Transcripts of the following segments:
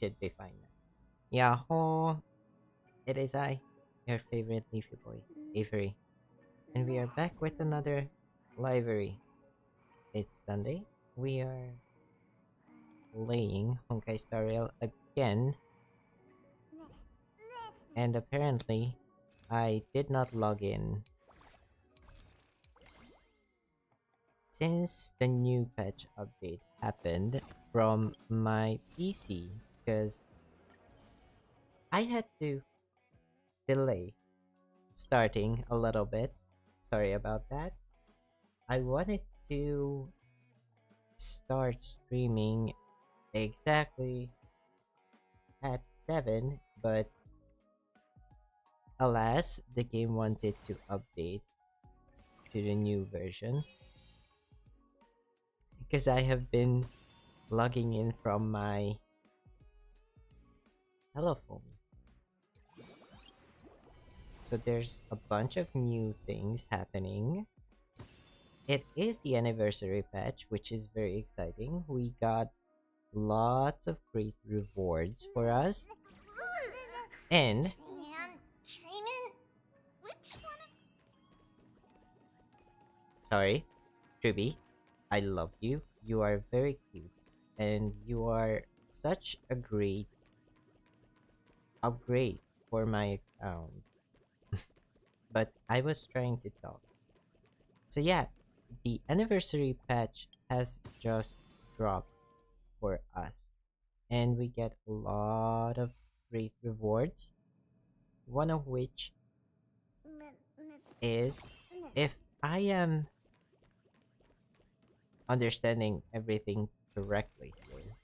should be fine now. Yahoo! It is I, your favorite leafy boy, Avery. And we are back with another library. It's Sunday. We are playing honkaistarrail again. And apparently, I did not log in since the new patch update happened from my PC, because I had to delay starting a little bit. Sorry about that. I wanted to start streaming exactly at 7, but alas, the game wanted to update to the new version because I have been logging in from my telephone. So there's a bunch of new things happening. It is the anniversary patch, which is very exciting. We got lots of great rewards for us. And sorry, Ruby, I love you. You are very cute. And you are such a great upgrade for my account. But I was trying to talk. So yeah, the anniversary patch has just dropped for us. And we get a lot of great rewards. One of which is, if I am understanding everything correctly here.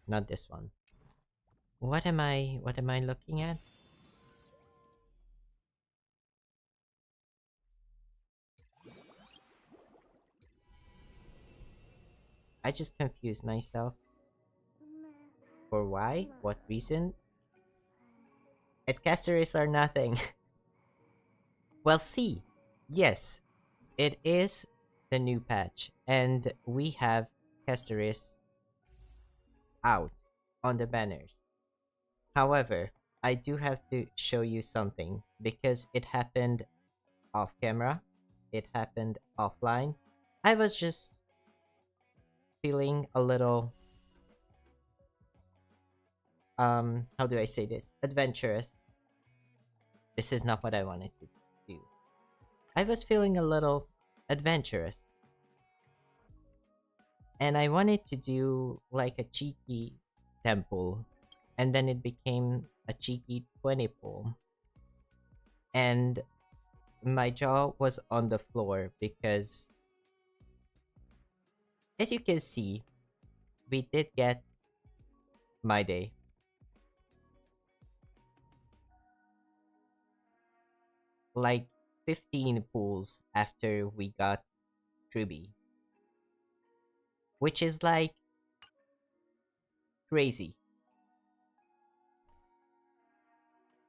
Not this one. What am I looking at? I just confused myself. For why? What reason? Its casters are nothing. Well, see. Yes, it is the new patch, and we have casters out on the banners. However, I do have to show you something because it happened off camera. It happened offline. I was just feeling a little how do I say this? Adventurous. This is not what I wanted to do. I was feeling a little adventurous. And I wanted to do like a cheeky temple. And then it became a cheeky 20 pull. And my jaw was on the floor because, as you can see, we did get my day. Like 15 pulls after we got Truby. Which is like crazy.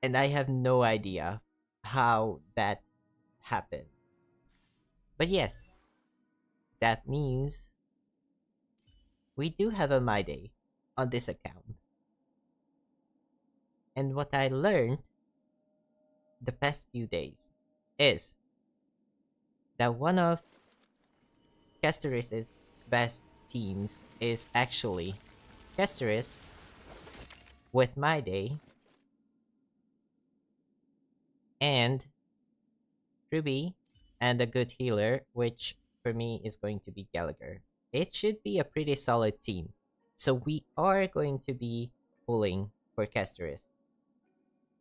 And I have no idea how that happened. But yes, that means we do have a My Day on this account. And what I learned the past few days is that one of Casteris's best teams is actually Casteris with My Day and Ruby and a good healer, which for me is going to be Gallagher. It should be a pretty solid team. So we are going to be pulling for Casteris.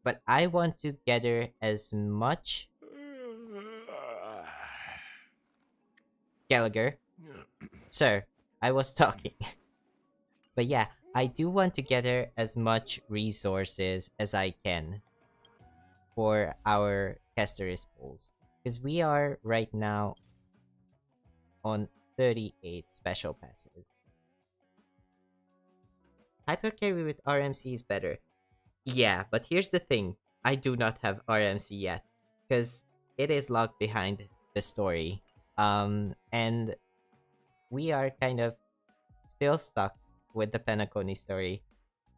But I want to gather as much Gallagher. Sir, I was talking. But yeah, I do want to gather as much resources as I can for our Casteris pulls. Because we are right now on 38 special passes. Hyper carry with RMC is better. Yeah, but here's the thing. I do not have RMC yet. Because it is locked behind the story. And we are kind of still stuck with the Penacony story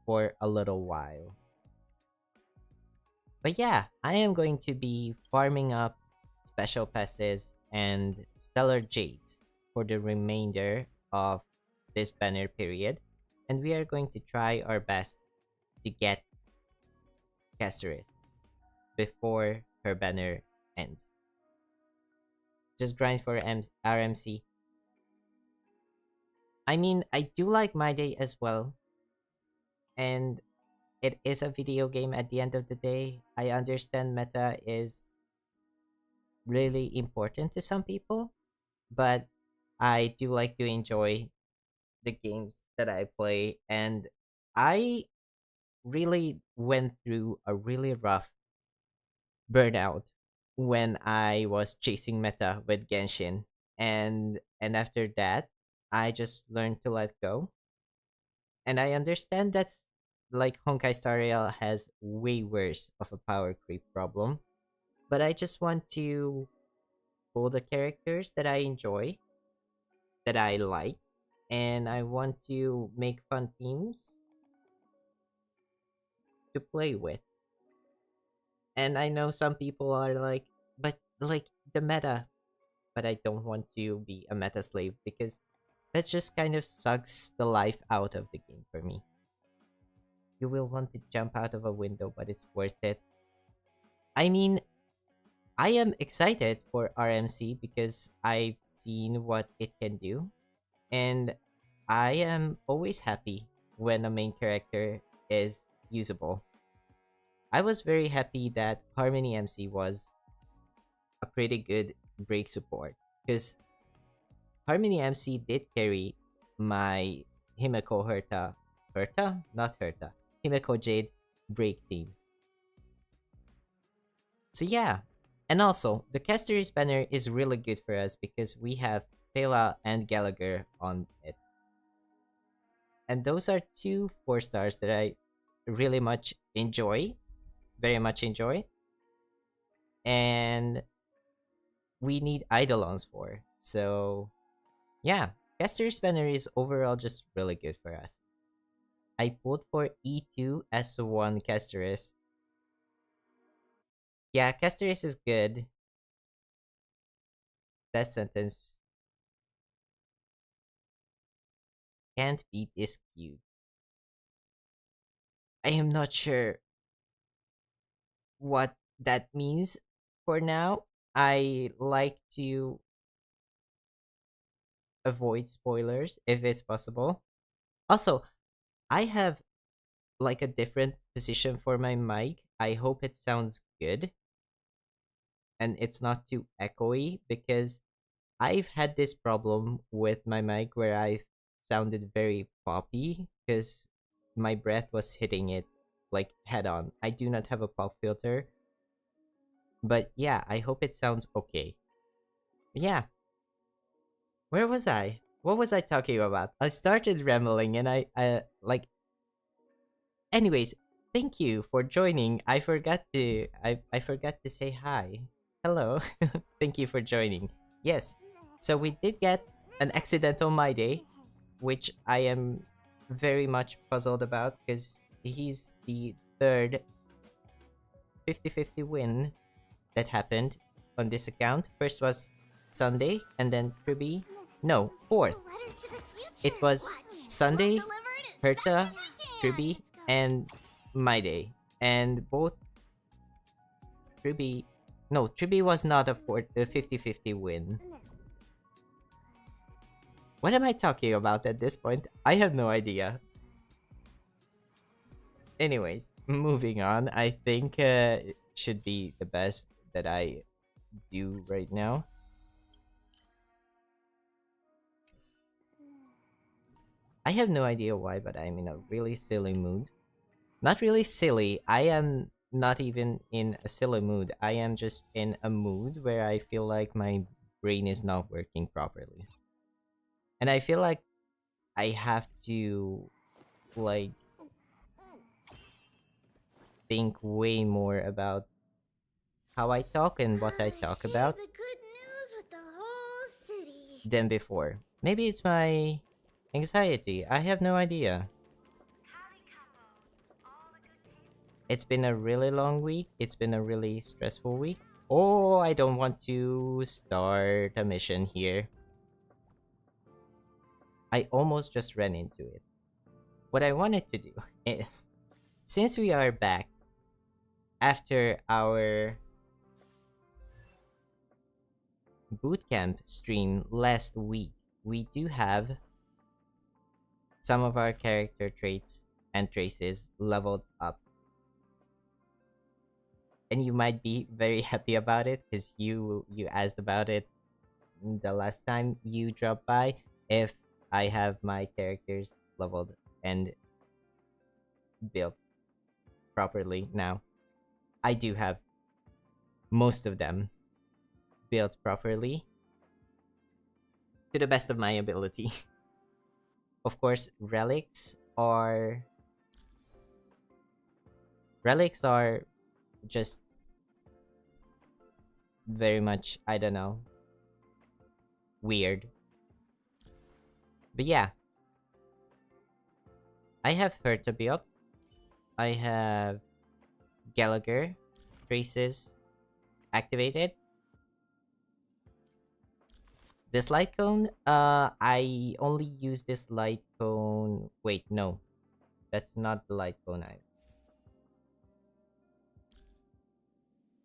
for a little while. But yeah, I am going to be farming up special passes and stellar jades for the remainder of this banner period, and we are going to try our best to get Caceres before her banner ends. Just grind for RMC. I mean, I do like My Day as well, and it is a video game at the end of the day. I understand meta is really important to some people, but I do like to enjoy the games that I play, and I really went through a really rough burnout when I was chasing meta with Genshin, and after that, I just learned to let go. And I understand that's like Honkai Star Rail has way worse of a power creep problem, but I just want to pull the characters that I enjoy, that I like, and I want to make fun teams to play with. And I know some people are like, but like the meta, but I don't want to be a meta slave because that just kind of sucks the life out of the game for me. You will want to jump out of a window, but it's worth it. I mean, I am excited for RMC because I've seen what it can do, and I am always happy when a main character is usable. I was very happy that Harmony MC was a pretty good break support because Harmony MC did carry my Himeko Herta? Not Herta. Himeko Jade break team. So yeah. And also, the Casteris banner is really good for us because we have Pela and Gallagher on it. And those are two 4 stars that I really much enjoy. Very much enjoy. And we need Eidolons for. So yeah. Casteris banner is overall just really good for us. I pulled for E2 as one Casteris. Yeah, Casteris is good. That sentence can't beat is cute. I am not sure what that means for now. I like to avoid spoilers if it's possible. Also, I have like a different position for my mic. I hope it sounds good and it's not too echoey because I've had this problem with my mic where I sounded very poppy because my breath was hitting it like head on. I do not have a pop filter, but yeah, I hope it sounds okay. Yeah, where was I? What was I talking about? I started rambling and I like. Anyways, thank you for joining. I forgot to say hi. Hello. Thank you for joining. Yes. So we did get an accidental My Day, which I am very much puzzled about because he's the third 50-50 win that happened on this account. First was Sunday and then Kirby. No, fourth. It was Sunday, Herta, Kirby, and My Day. And both Kirby. No, Kirby was not a 50-50 win. What am I talking about at this point? I have no idea. Anyways, moving on. I think it should be the best that I do right now. I have no idea why, but I'm in a really silly mood. Not really silly. I am not even in a silly mood. I am just in a mood where I feel like my brain is not working properly. And I feel like I have to like think way more about how I talk and what I talk about The good news with the whole city. than before. Maybe it's my Anxiety. I have no idea. It's been a really long week. It's been a really stressful week. Oh, I don't want to start a mission here. I almost just ran into it. What I wanted to do is, since we are back after our bootcamp stream last week, we do have some of our character traits and traces leveled up. And you might be very happy about it because you asked about it the last time you dropped by, if I have my characters leveled and built properly. Now, I do have most of them built properly to the best of my ability. Of course, relics are just very much, I don't know, weird. But yeah, I have Herta built. I have Gallagher traces activated. This light cone, I only use this light cone. Wait, no, that's not the light cone.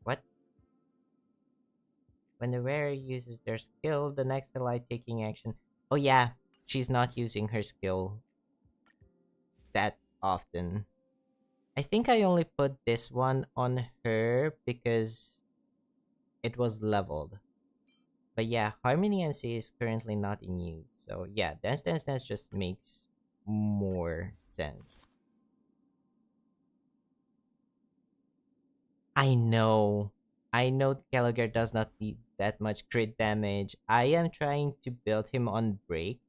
What? When the wearer uses their skill, the next light taking action. Oh yeah, she's not using her skill that often. I think I only put this one on her because it was leveled. But yeah, Harmony MC is currently not in use. So yeah, Dance Dance Dance just makes more sense. I know. I know Gallagher does not need that much crit damage. I am trying to build him on break,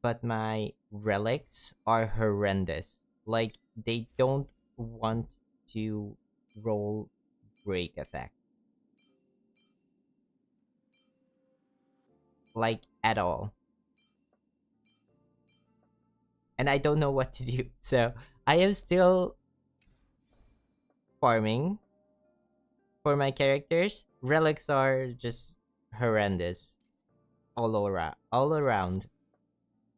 but my relics are horrendous. Like, they don't want to roll break effect. Like, at all. And I don't know what to do. So, I am still farming for my characters. Relics are just horrendous all around.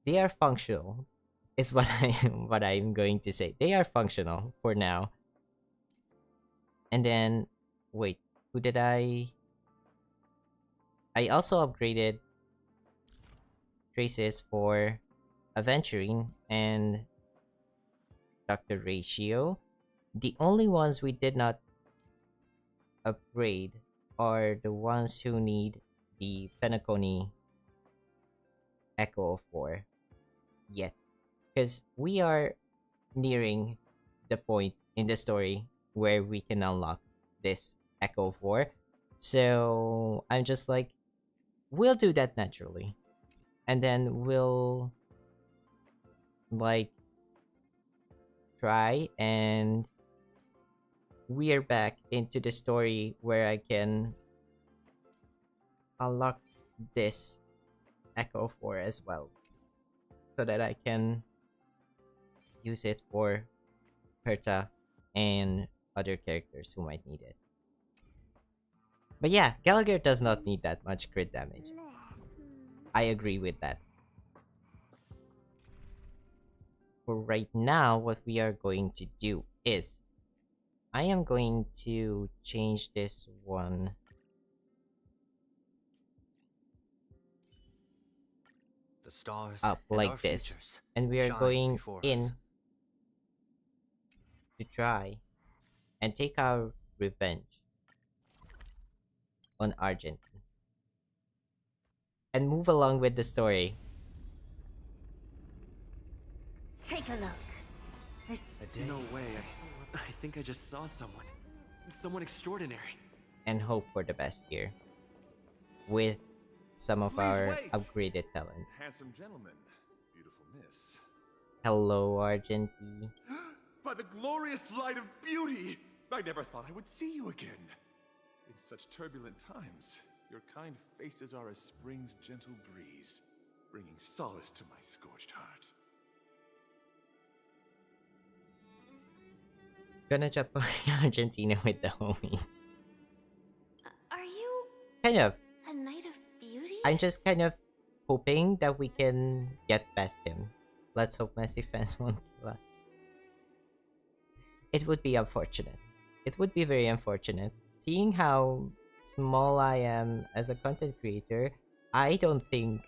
They are functional. Is what I'm going to say. They are functional for now. And then wait, who did I also upgraded traces for Aventurine and Dr. Ratio. The only ones we did not upgrade are the ones who need the Penacony Echo 4 yet. Because we are nearing the point in the story where we can unlock this Echo 4. So I'm just like, we'll do that naturally. And then we'll like try and we are back into the story where I can unlock this Echo 4 as well. So that I can use it for Herta and other characters who might need it. But yeah, Gallagher does not need that much crit damage. I agree with that. For right now, what we are going to do is I am going to change this one the stars up and like our this. futures And we are shine going before in us. to try and take our revenge on Argenti and move along with the story. Take a look. No way. I think I just saw someone extraordinary. And hope for the best here with some of Please our wait. upgraded talents. Handsome gentleman, beautiful miss. Hello, Argenti. By the glorious light of beauty, I never thought I would see you again. In such turbulent times, your kind faces are as spring's gentle breeze. bringing solace to my scorched heart. Gonna jump Argentina with the homie. Are you Kind of. a knight of beauty? I'm just kind of hoping that we can get past him. Let's hope Messi fans won't kill us. It would be unfortunate. It would be very unfortunate. Seeing how small I am as a content creator, I don't think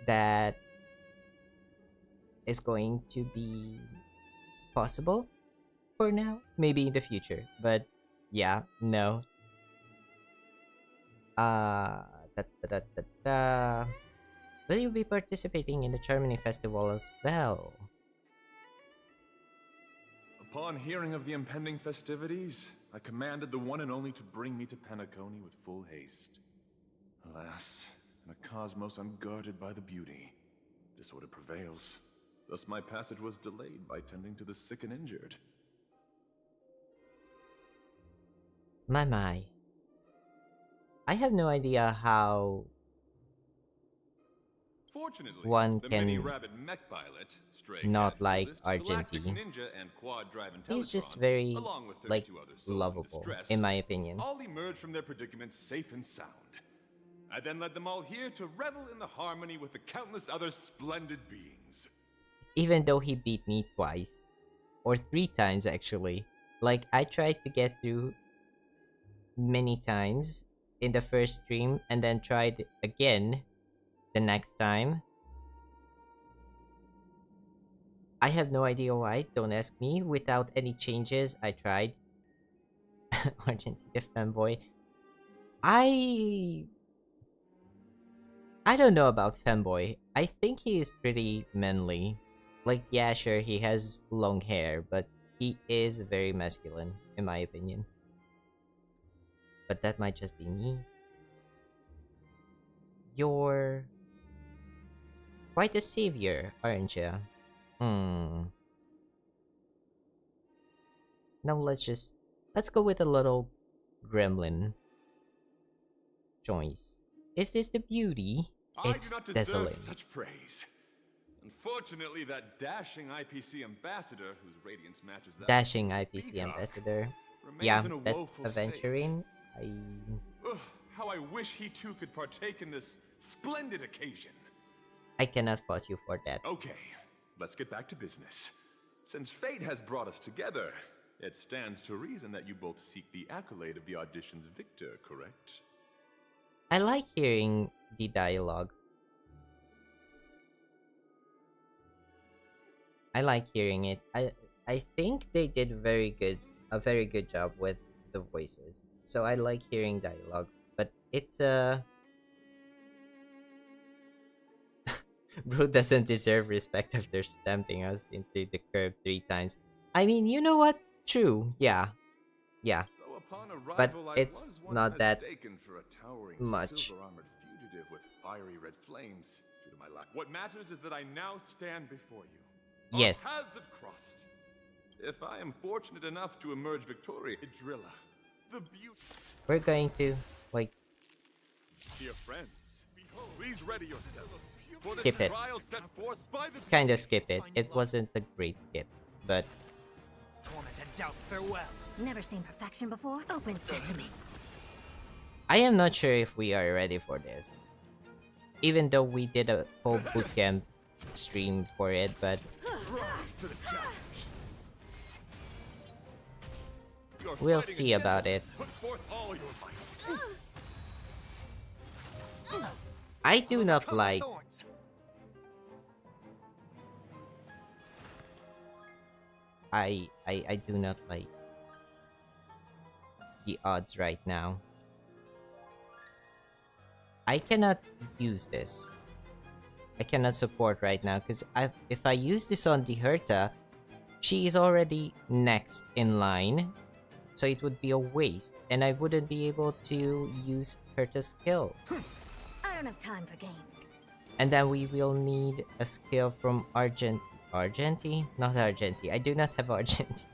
that is going to be possible for now. Maybe in the future, but yeah, no. Will you be participating in the Germany festival as well? Upon hearing of the impending festivities, I commanded the one and only to bring me to Penacony with full haste. Alas, in a cosmos unguarded by the beauty, disorder prevails. Thus my passage was delayed by tending to the sick and injured. My. I have no idea how Fortunately, one the can mini-rabbit mech pilot, stray not cat like duelist, galactic Argenti. ninja, and quad-drive He's just Intellatron, very, along with like, 32 other souls in lovable, distress, in my opinion. all emerged from their predicaments safe and sound. I then led them all here to revel in the harmony with the countless other splendid beings. Even though he beat me twice. Or 3 times, actually. Like, I tried to get through many times in the first stream, and then tried again the next time. I have no idea why, don't ask me. Without any changes, I tried. Argentina fanboy. I don't know about fanboy. I think he is pretty manly. Like, yeah, sure, he has long hair, but he is very masculine, in my opinion. But that might just be me. You're quite a savior, aren't you? Now let's go with a little gremlin choice. Is this the beauty? It's I do not deserve dazzling. such praise. Unfortunately, that dashing IPC ambassador, whose radiance matches that Dashing of a IPC peacock, ambassador. remains Yeah, in a that's woeful adventuring. Ugh, how I wish he too could partake in this splendid occasion. I cannot fault you for that. Okay, let's get back to business. Since fate has brought us together, it stands to reason that you both seek the accolade of the audition's victor, correct? I like hearing the dialogue. I like hearing it. I think they did a very good job with the voices. So I like hearing dialogue, but it's Bro doesn't deserve respect after stamping us into the curb 3 times. I mean, you know what? True. Yeah. Yeah. Though upon But arrival, it's I was once not that mistaken for a towering much. silver-armored fugitive with fiery red flames due to my lack. What matters is that I now stand before you. Yes. Our paths have crossed. If I am fortunate enough to emerge victorious, Drilla, the beauty. We're going to, like, Dear friends, behold, please ready yourselves for the skip it. trial set forth by the Kind of skip it. It wasn't a great skip, but Torment and doubt, farewell. Never seen perfection before? Open sesame. I am not sure if we are ready for this. Even though we did a whole bootcamp stream for it, but rise to the challenge. You are we'll fighting see a about it. Put forth all your might. I do not like Thorns. I do not like the odds right now. I cannot use this. I cannot support right now because if I use this on the Herta, she is already next in line, so it would be a waste, and I wouldn't be able to use Herta's skill. I don't have time for games. And then we will need a skill from Argenti? Not Argenti. I do not have Argenti.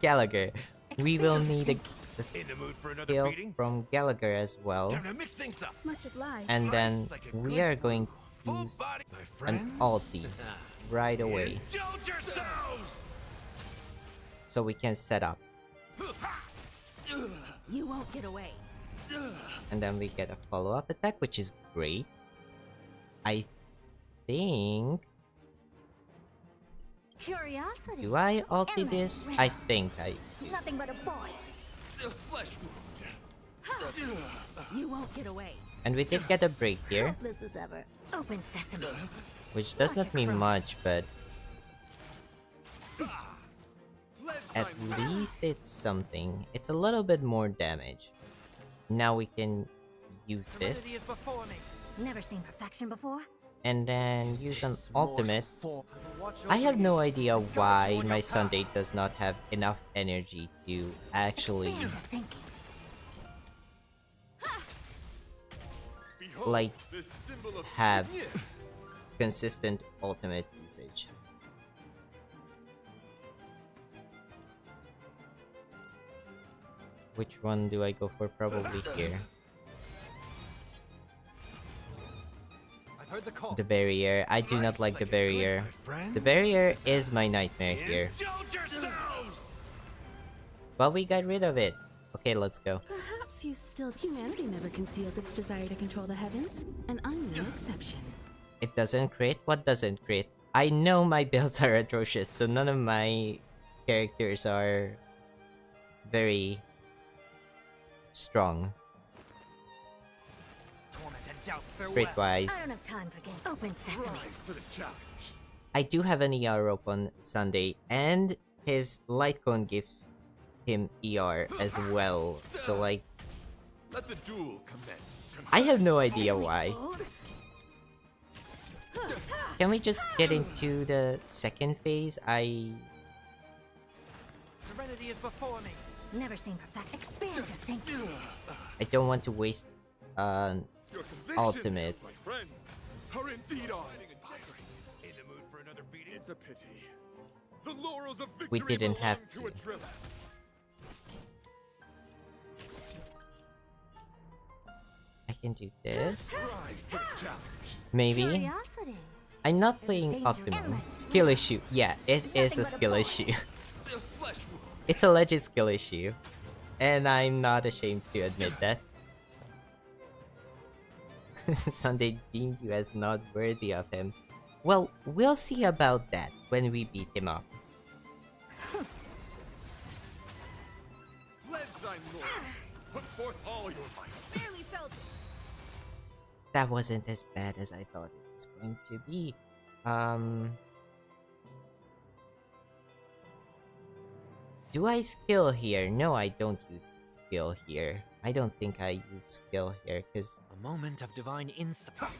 Gallagher. We will need a the In the mood for another skill beating? from Gallagher as well. Time to mix things up. Much obliged. And then Nice, like a we good are going brew. to Full use body, my an friends. ulti right away. Indulge yourselves. So we can set up. You won't get away. And then we get a follow-up attack, which is great. I think... Curiosity. Do I ulti this? I think I... Nothing but a point. A flesh wound. You won't get away. And we did get a break here, This is ever. Open sesame. which does not mean much, but at least it's something. It's a little bit more damage. Now we can use this, Serenity is before me. Never seen perfection before? and then use an ultimate. Form. Watch I over have you. no idea Guide you why on my your Sunday path. does not have enough energy to actually Expand your thinking. Behold, Like, this symbol of have consistent ultimate usage. Which one do I go for? Probably here. I've heard the call. The barrier. I do not like the barrier. My friends. The barrier is my nightmare here. Indulge yourselves. But we got rid of it. Okay, let's go. Perhaps you still. Humanity never conceals its desire to control the heavens, and I'm no exception. It doesn't crit? What doesn't crit? I know my builds are atrocious, so none of my characters are very strong. Torment and doubt farewell. Crit wise. I don't have time for games. Open sesame. rise to the challenge. I do have an ER rope on Sunday, and his light cone gives him ER as well. So like, Let the duel commence. I have no idea why. Old? Can we just get into the second phase? Serenity is before me. Never seen perfection. Expand your thinking. I don't want to waste Your convictions, ultimate. my friends, are indeed awe-inspiring. In the mood for another beating. It's a pity. The laurels of We victory didn't belong have to to. a driller. I can do this. Rise to the challenge. Maybe. Curiosity. I'm not There's a playing danger optimum. endless. Skill issue. Yeah, it is Nothing a but a skill ball. issue. The flesh wound. It's a legit skill issue. And I'm not ashamed to admit that. Sunday deemed you as not worthy of him. Well, we'll see about that when we beat him up. Pledge thine lord. Put forth all your might. Barely felt it. That wasn't as bad as I thought it was going to be. Do I skill here? No, I don't use skill here. I don't think I use skill here, because A moment of divine insight.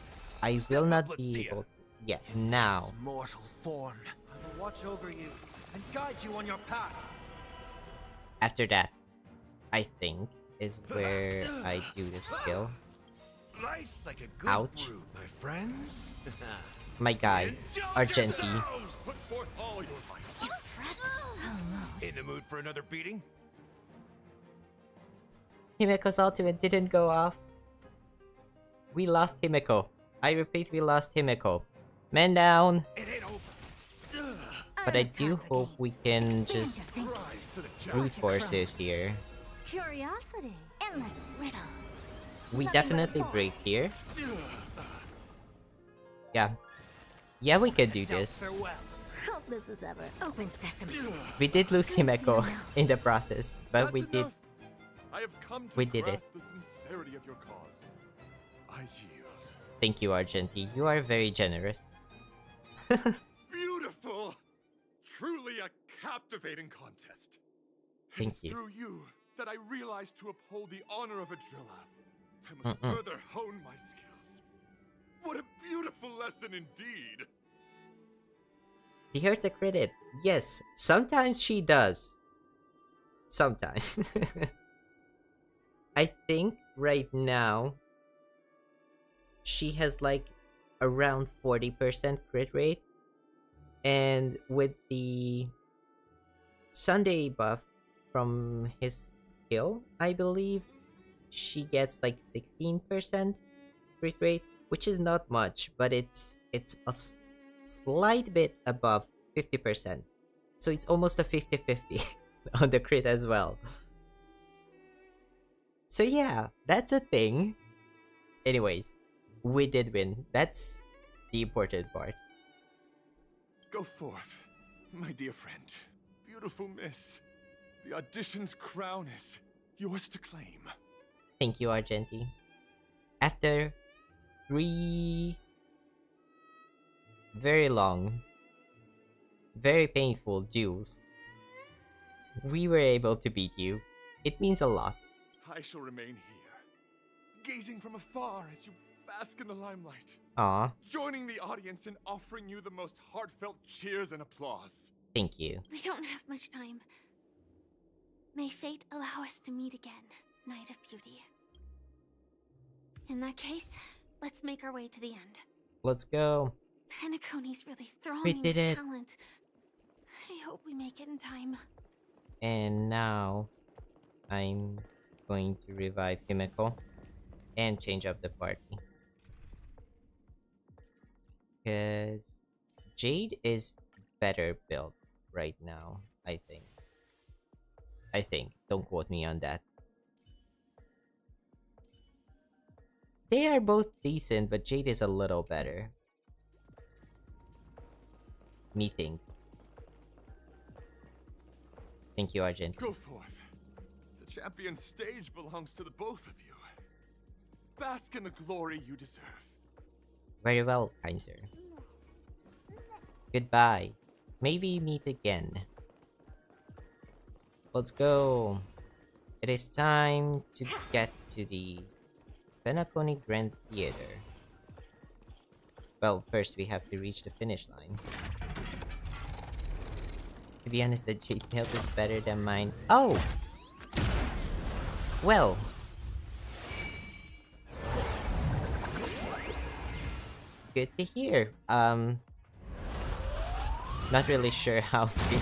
I will not let's be see it. able to... Yeah, now. This mortal form. I will watch over you and guide you on your path. After that, I think, is where I do the skill. Nice like a good Ouch. brew, my friends. My guy, Argenti. Put forth all your might. Impressive. Almost. In the mood for another beating? Himeko's ultimate didn't go off. We lost Himeko. I repeat, we lost Himeko. Man down. It ain't over. But I do hope we can just Rise to the challenge. brute force it here. Curiosity. Endless riddles. We Nothing but definitely balls. break here. Yeah. Yeah, we can do Doubt this. farewell. Helpless as ever. Open sesame. We did lose Himeko in the process, but That's we did. enough. I have come to We did it. grasp the sincerity of your cause. I yield. Thank you, Argenti. You are very generous. Beautiful! Truly a captivating contest. Thank It's you. through you that I realized to uphold the honor of a driller. I must further hone my skills. What a beautiful lesson indeed! He hurt to credit. Yes, sometimes she does. Sometimes. I think right now she has like around 40% crit rate. And with the Sunday buff from his kill, I believe she gets like 16% crit rate, which is not much, but it's a slight bit above 50%. So it's almost a 50-50 on the crit as well. So yeah, that's a thing. Anyways, we did win. That's the important part. Go forth, my dear friend. Beautiful miss. The audition's crown is yours to claim. Thank you, Argenti. After 3 very long, very painful duels, we were able to beat you. It means a lot. I shall remain here, gazing from afar as you bask in the limelight. Aw, Joining the audience in offering you the most heartfelt cheers and applause. thank you. We don't have much time. May fate allow us to meet again, Knight of Beauty. In that case, let's make our way to the end. Let's go. Penacony's really throwing We did it. talent. I hope we make it in time. And now, I'm going to revive Himeko and change up the party. Because Jade is better built right now, I think. Don't quote me on that. They are both decent, but Jade is a little better. Me thinks. Thank you, Argent. Go forth. The champion stage belongs to the both of you. Bask in the glory you deserve. Very well, kind sir. Goodbye. Maybe meet again. Let's go. It is time to get to the Penacony Grand Theater. Well, first we have to reach the finish line. To be honest, the Jade build is better than mine. Oh! Well. Good to hear. Not really sure how to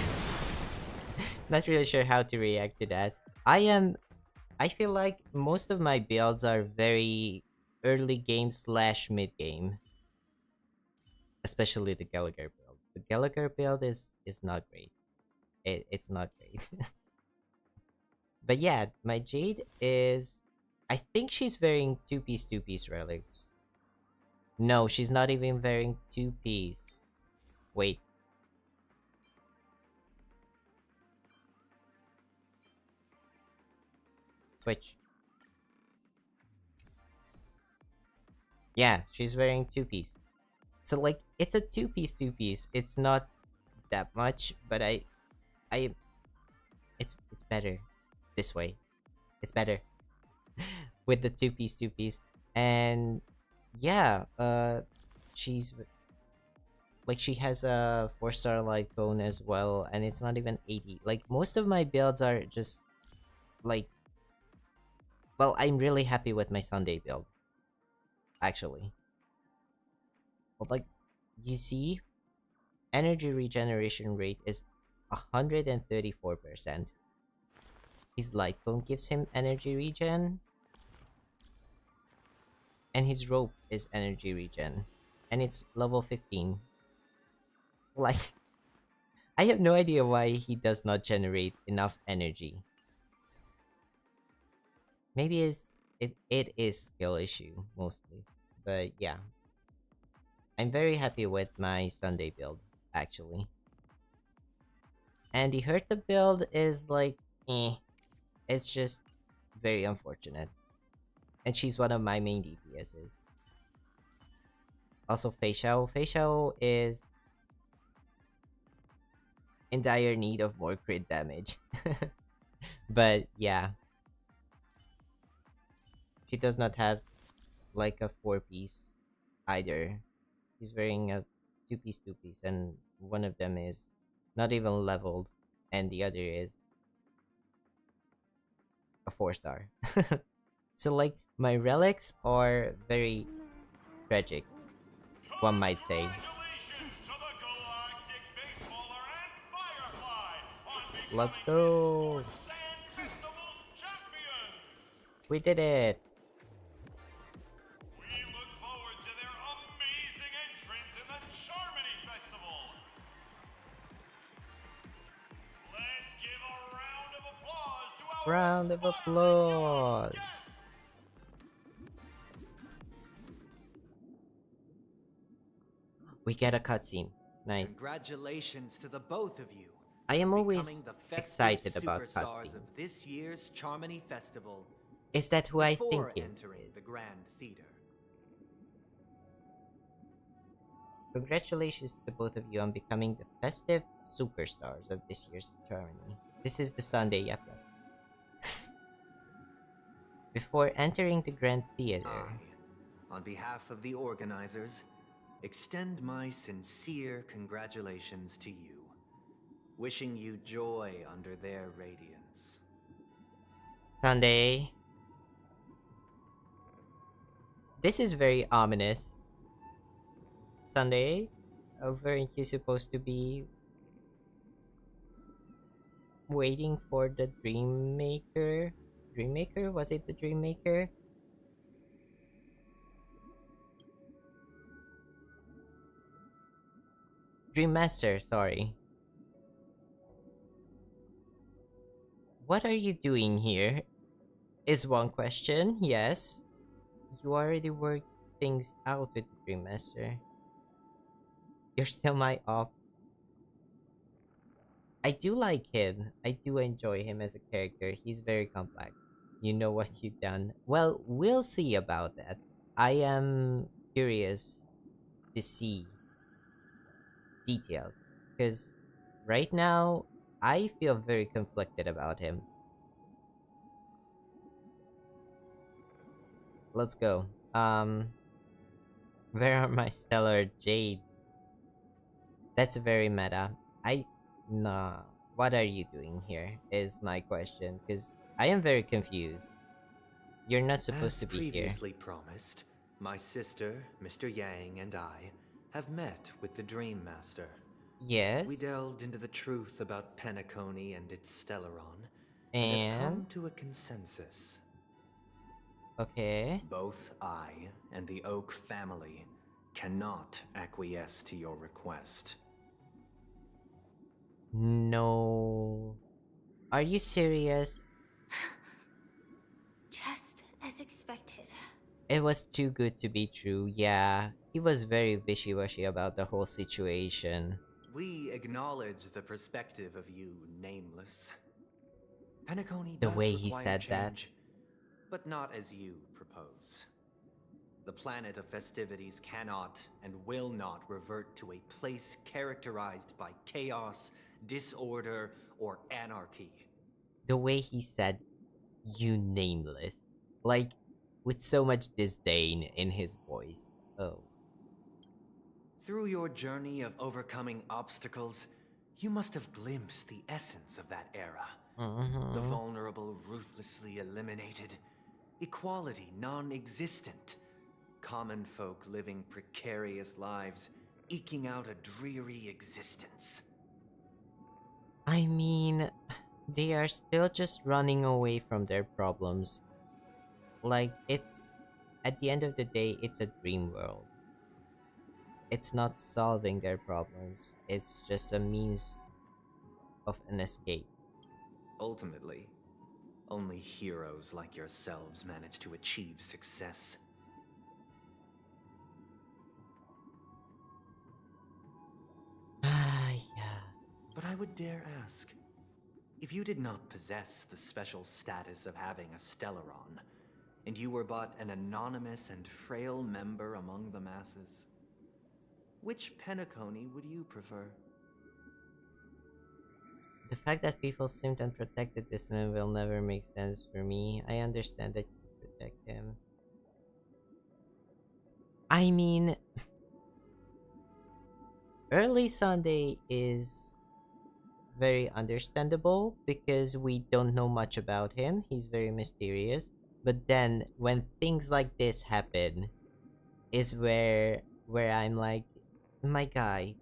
not really sure how to react to that. I feel like most of my builds are very early game / mid game. Especially the Gallagher build. The Gallagher build is not great. It's not great. But yeah, my Jade is... I think she's wearing 2-piece relics. No, she's not even wearing 2-piece. Wait. Switch. Yeah, she's wearing 2-piece. So like, it's a 2-piece. It's not that much, but it's better this way. It's better with the 2-piece. And yeah, she's like, she has a 4-star light cone as well, and it's not even 80. Like, most of my builds are just like, well, I'm really happy with my Sunday build, actually. But like, you see, energy regeneration rate is 134%. His light cone gives him energy regen, and his rope is energy regen, and it's level 15. Like, I have no idea why he does not generate enough energy. Maybe it is skill issue mostly, but yeah, I'm very happy with my Sunday build, actually. And the Herta build is like, it's just very unfortunate. And she's one of my main DPSs. Also, Fei Xiao is in dire need of more crit damage. But yeah. She does not have like a 4-piece either. She's wearing a 2-piece, and one of them is not even leveled, and the other is a 4-star. So like, my relics are very tragic, one might say. Let's go. We did it! We look forward to their amazing entrance in the Charmony Festival. Let's give a round of applause to our Round of fiery applause! young guests. We get a cutscene. Nice. Congratulations to the both of you. I am always Becoming the Festive excited about Superstars cutscenes. of this year's Charmony Festival. Is that who I think Before it entering is? the Grand Theater. Congratulations to the both of you on becoming the Festive Superstars of this year's Charmony. This is the Sunday, yep. Before entering the Grand Theater, I, on behalf of the organizers, extend my sincere congratulations to you, wishing you joy under their radiance. Sunday. This is very ominous. Sunday, weren't you supposed to be waiting for the Dream Maker? Dream Maker? Was it the Dream Maker? Dream Master, sorry. What are you doing here? Is one question, yes. You already worked things out with the Dream Master. You're still my op. I do like him. I do enjoy him as a character. He's very complex. You know what you've done. Well, we'll see about that. I am curious to see details. Because right now, I feel very conflicted about him. Let's go. Where are my stellar jades? That's very meta. Nah. What are you doing here? Is my question. Because I am very confused. You're not supposed As to be here. previously promised, my sister, Mr. Yang, and I have met with the Dream Master. Yes. We delved into the truth about Penacony and its Stellaron, and have come And to a consensus. okay. Both I and the Oak family cannot acquiesce to your request. No. Are you serious? Just as expected. It was too good to be true. Yeah. He was very wishy-washy about the whole situation. We acknowledge the perspective of you, Nameless. Penacony The does way he require said that. change, but not as you propose. The planet of festivities cannot and will not revert to a place characterized by chaos, disorder, or anarchy. The way he said, "You nameless," like with so much disdain in his voice. Oh. Through your journey of overcoming obstacles, you must have glimpsed the essence of that era. The vulnerable ruthlessly eliminated, equality non-existent, common folk living precarious lives, eking out a dreary existence. I mean, they are still just running away from their problems. Like, at the end of the day, it's a dream world. It's not solving their problems, it's just a means of an escape. Ultimately, only heroes like yourselves manage to achieve success. Ah, yeah. But I would dare ask, if you did not possess the special status of having a Stellaron, and you were but an anonymous and frail member among the masses, which Penacony would you prefer? The fact that people seemed unprotected this man will never make sense for me. I understand that you protect him. I mean, early Sunday is very understandable because we don't know much about him. He's very mysterious. But then when things like this happen is where I'm like, my guy,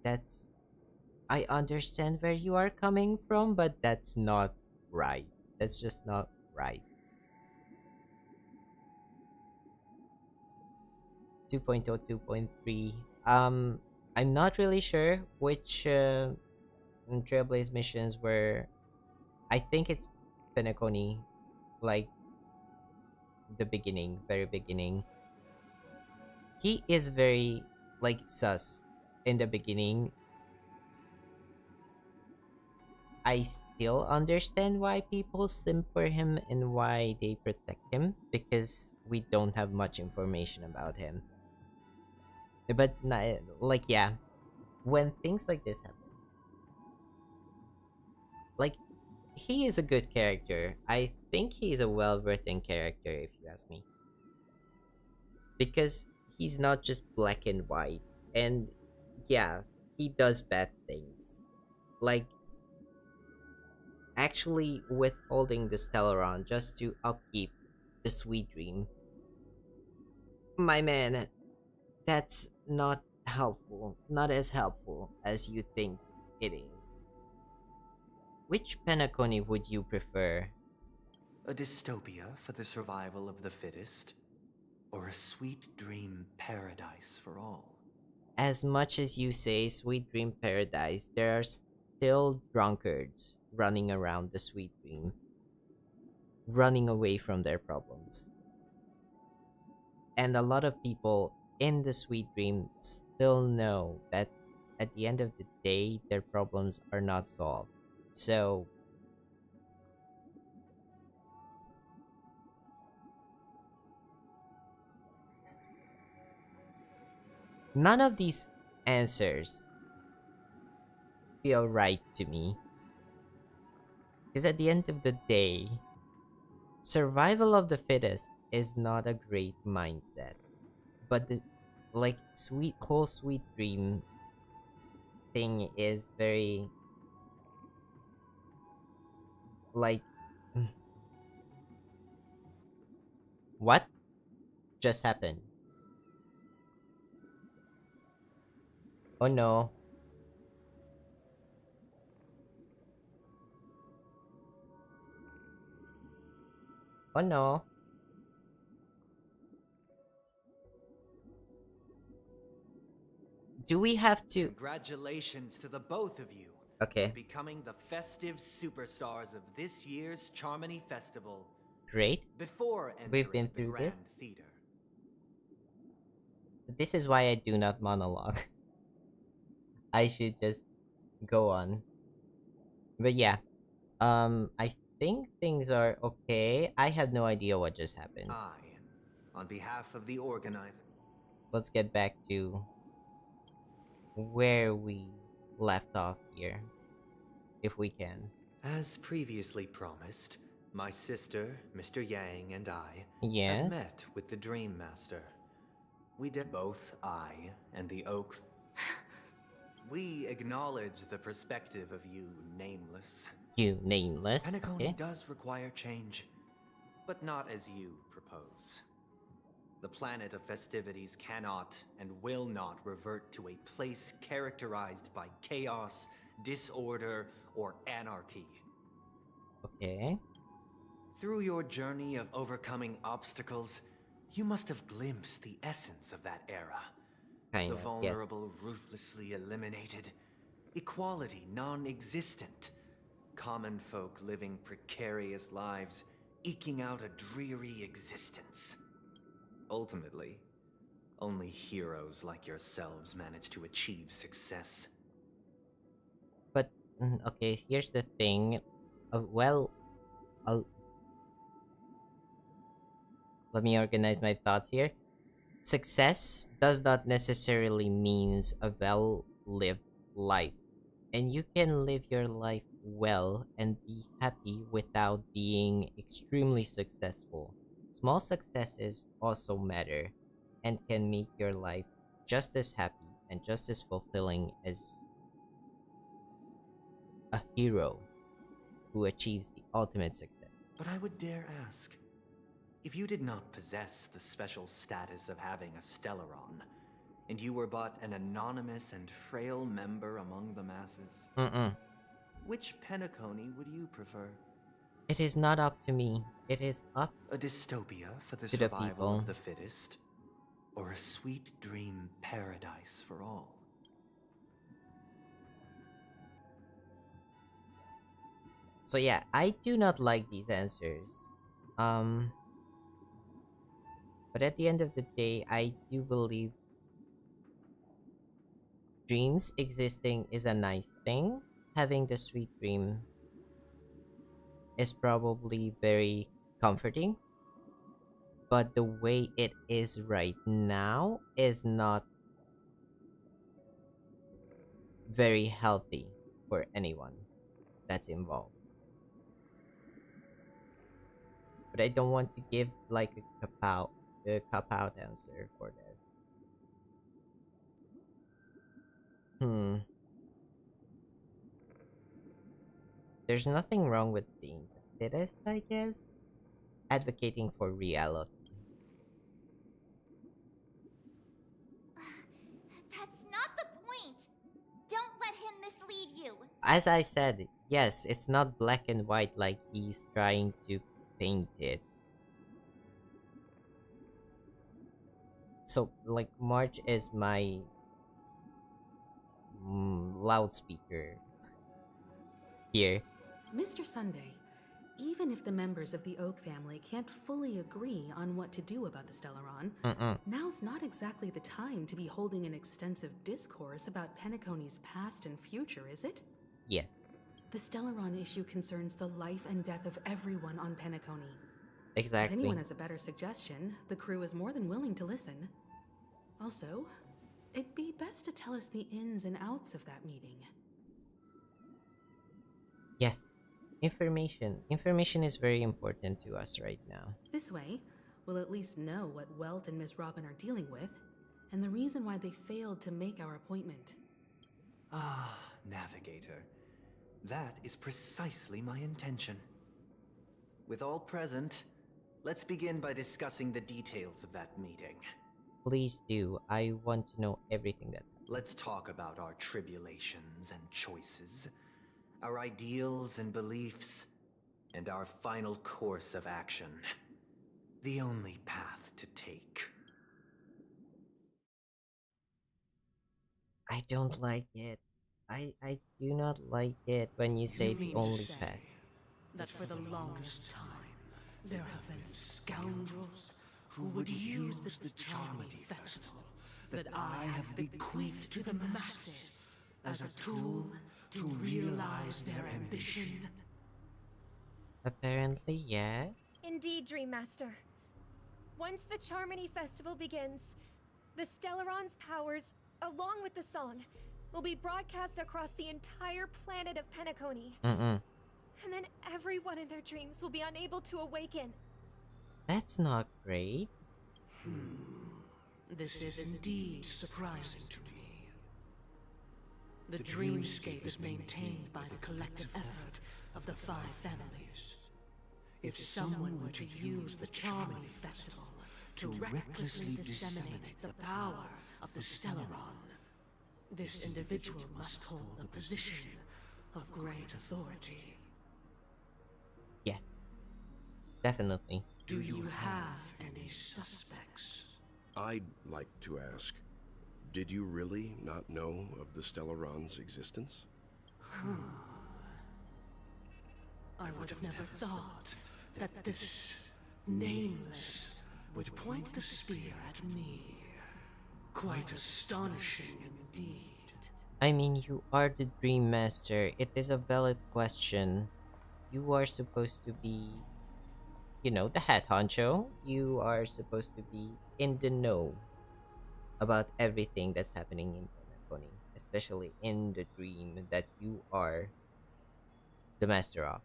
I understand where you are coming from, but that's not right. That's just not right. 2.0, 2.3. I'm not really sure which Trailblaze missions were. I think it's Penacony, like the beginning, very beginning. He is very like sus in the beginning. I still understand why people simp for him and why they protect him because we don't have much information about him. But like yeah, when things like this happen, like he is a good character. I think he's a well-written character if you ask me. Because he's not just black and white. And yeah, he does bad things. Like actually withholding the Stellaron just to upkeep the Sweet Dream. My man, that's not helpful. Not as helpful as you think it is. Which Penacony would you prefer? A dystopia for the survival of the fittest? Or a sweet dream paradise for all? As much as you say Sweet Dream Paradise, there are still drunkards running around the Sweet Dream, running away from their problems. And a lot of people in the Sweet Dream still know that at the end of the day, their problems are not solved. So, none of these answers feel right to me. Because at the end of the day, survival of the fittest is not a great mindset. But the like whole Sweet Dream thing is very like what just happened? Oh no. Oh no. Do we have to? Congratulations to the both of you. Okay. On becoming the festive superstars of this year's Charmony Festival. Great. Before We've been entering the through Grand this. Theater. This is why I do not monologue. I should just go on. But yeah. I think things are okay. I have no idea what just happened. On behalf of the organizer. Let's get back to where we left off here, if we can. As previously promised, my sister, Mr. Yang, and I Yes? have met with the Dream Master. We did both I and the Oak. We acknowledge the perspective of you, Nameless. You Nameless. Penacony Okay. does require change, but not as you propose. The planet of festivities cannot and will not revert to a place characterized by chaos, disorder, or anarchy. Okay. Through your journey of overcoming obstacles, you must have glimpsed the essence of that era. Kind The of, vulnerable ruthlessly eliminated, equality non-existent, common folk living precarious lives, eking out a dreary existence. Ultimately, only heroes like yourselves manage to achieve success. But, okay, here's the thing. Well, let me organize my thoughts here. Success does not necessarily means a well-lived life. And you can live your life well and be happy without being extremely successful. Small successes also matter and can make your life just as happy and just as fulfilling as a hero who achieves the ultimate success. But I would dare ask, if you did not possess the special status of having a Stellaron, and you were but an anonymous and frail member among the masses, which Penacony would you prefer? It is not up to me. It is up A dystopia for the to the survival people. of the fittest? or a sweet dream paradise for all? So yeah, I do not like these answers. Um, but at the end of the day, I do believe dreams existing is a nice thing. Having the sweet dream is probably very comforting, but the way it is right now is not very healthy for anyone that's involved. But I don't want to give like a cop out answer for this. Hmm. There's nothing wrong with being the fittest, I guess. Advocating for reality. That's not the point. Don't let him mislead you. As I said, yes, it's not black and white like he's trying to paint it. So, like, March is my loudspeaker here. Mr. Sunday, even if the members of the Oak family can't fully agree on what to do about the Stellaron, now's not exactly the time to be holding an extensive discourse about Penacony's past and future, is it? Yeah, The Stellaron issue concerns the life and death of everyone on Penacony. If exactly. anyone has a better suggestion, the crew is more than willing to listen. Also, it'd be best to tell us the ins and outs of that meeting. Yes. Information is very important to us right now. This way, we'll at least know what Welt and Miss Robin are dealing with, and the reason why they failed to make our appointment. Ah, Navigator. That is precisely my intention. With all present, let's begin by discussing the details of that meeting. Please do. I want to know everything that. Let's talk about our tribulations and choices, our ideals and beliefs, and our final course of action. The only path to take. I don't like it. I do not like it when you say the only path. That for the longest time, there have been scoundrels who would use the Charmity Festival that I have bequeathed to the masses as a tool to realize their ambition. Apparently, yes. Indeed, Dream Master. Once the Charmony Festival begins, the Stellaron's powers, along with the song, will be broadcast across the entire planet of Penacony. And then everyone in their dreams will be unable to awaken. That's not great. This is indeed surprising to me. The dreamscape is maintained by the collective effort of the 5 families. If someone were to use the Charmony Festival to recklessly disseminate the power of the Stellaron, this individual must hold a position of great authority. Yes. Definitely. Do you have any suspects? I'd like to ask, did you really not know of the Stellaron's existence? I would have never thought that this nameless would point the spear at me. Quite astonishing indeed. I mean, you are the Dream Master. It is a valid question. You are supposed to be, the head honcho. You are supposed to be in the know about everything that's happening in Penacony, especially in the dream that you are the master of.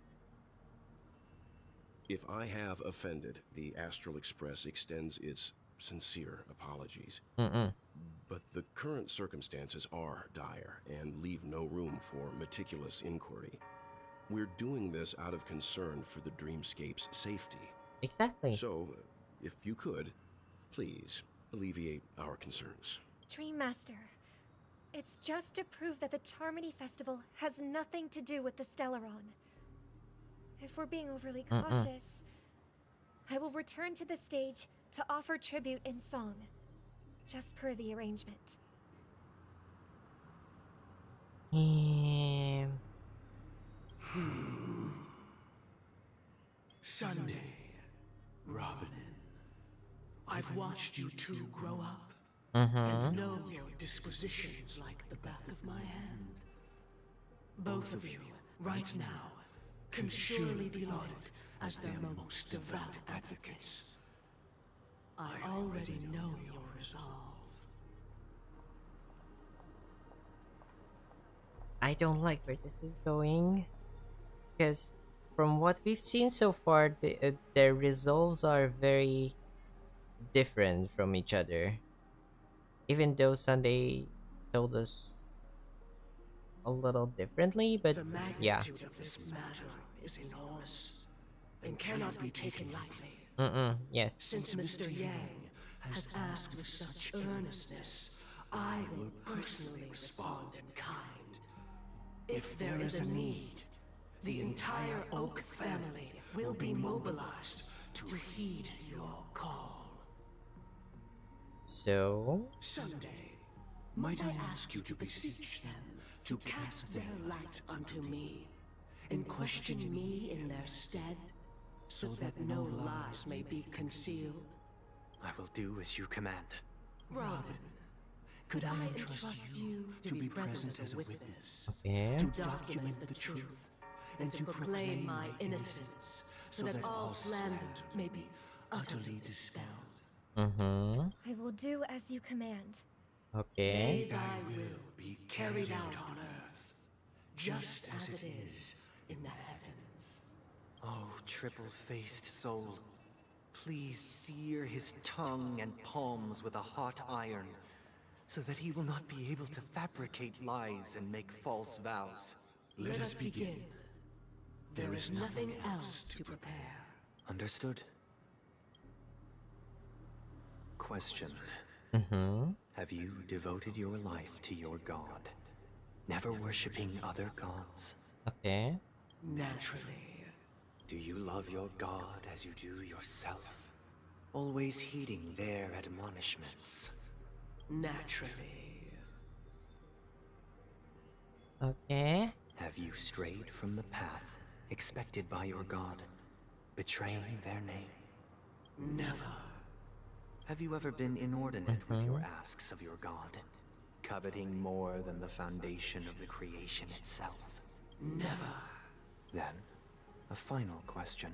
If I have offended, the Astral Express extends its sincere apologies. But the current circumstances are dire and leave no room for meticulous inquiry. We're doing this out of concern for the dreamscape's safety. Exactly. So, if you could, please alleviate our concerns. Dream Master, it's just to prove that the Charmony Festival has nothing to do with the Stellaron. If we're being overly cautious, I will return to the stage to offer tribute in song. just per the arrangement. Sunday, Robin. I've watched you two grow up and know your dispositions like the back of my hand. Both of you, right now, can surely be lauded as their most devout advocates. I already know your resolve. I don't like where this is going, because from what we've seen so far, their resolves are very different from each other. Even though Sunday told us a little differently, but The magnitude of this matter is enormous and cannot be taken lightly. Yes. Since Mr. Yang has asked with such earnestness, I will personally respond in kind. If there is a need, the entire Oak family will be mobilized to heed your call. So? Someday, might I ask you to beseech them to cast their light unto me, and question me in their stead, so that no lies may be concealed? I will do as you command. Robin, could I entrust you to be present as a witness, Okay. to document the truth, and to proclaim my innocence, so that all slander may be utterly dispelled? I will do as you command. Okay. May thy will be carried out on earth, just as it is in the heavens. Oh, triple-faced soul, please sear his tongue and palms with a hot iron, so that he will not be able to fabricate lies and make false vows. Let us begin. There is nothing else to prepare. Understood. Question. Have you devoted your life to your god, never worshipping other gods? Okay. Naturally. Do you love your god as you do yourself, always heeding their admonishments? Naturally. Okay. Have you strayed from the path expected by your god, betraying their name? Never. Have you ever been inordinate with your asks of your god, coveting more than the foundation of the creation itself? Never. Then, a final question.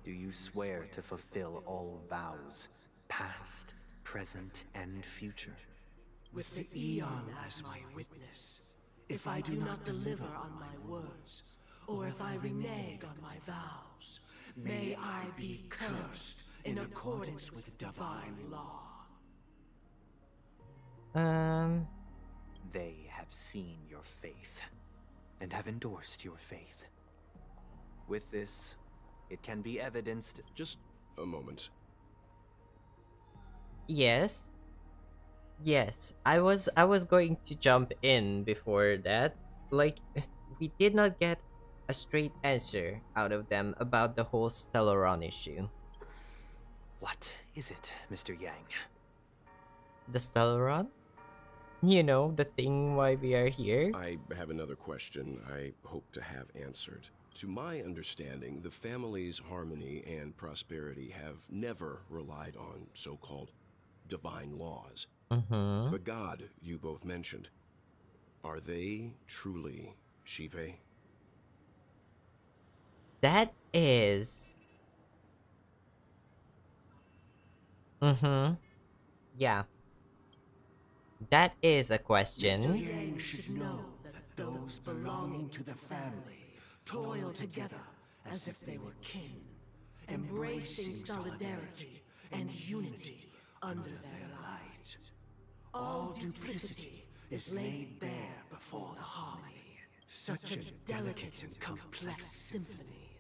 Do you swear to fulfill all vows, past, present, and future? With the Eon as my witness, if I do not deliver on my words, or if I renege on my vows, may I be cursed in accordance with divine law. They have seen your faith, and have endorsed your faith. With this, it can be evidenced. Just a moment. Yes. Yes. I was going to jump in before that. Like, we did not get a straight answer out of them about the whole Stellaron issue. What is it, Mr. Yang? The Stellaron? You know, the thing why we are here? I have another question I hope to have answered. To my understanding, the family's harmony and prosperity have never relied on so-called divine laws. The god you both mentioned, are they truly Shipe? That is... Yeah. That is a question. Mr. Yang should know that those belonging to the family toil together as if they were kin, embracing solidarity and unity under their light. All duplicity is laid bare before the harmony. Such a delicate and complex symphony.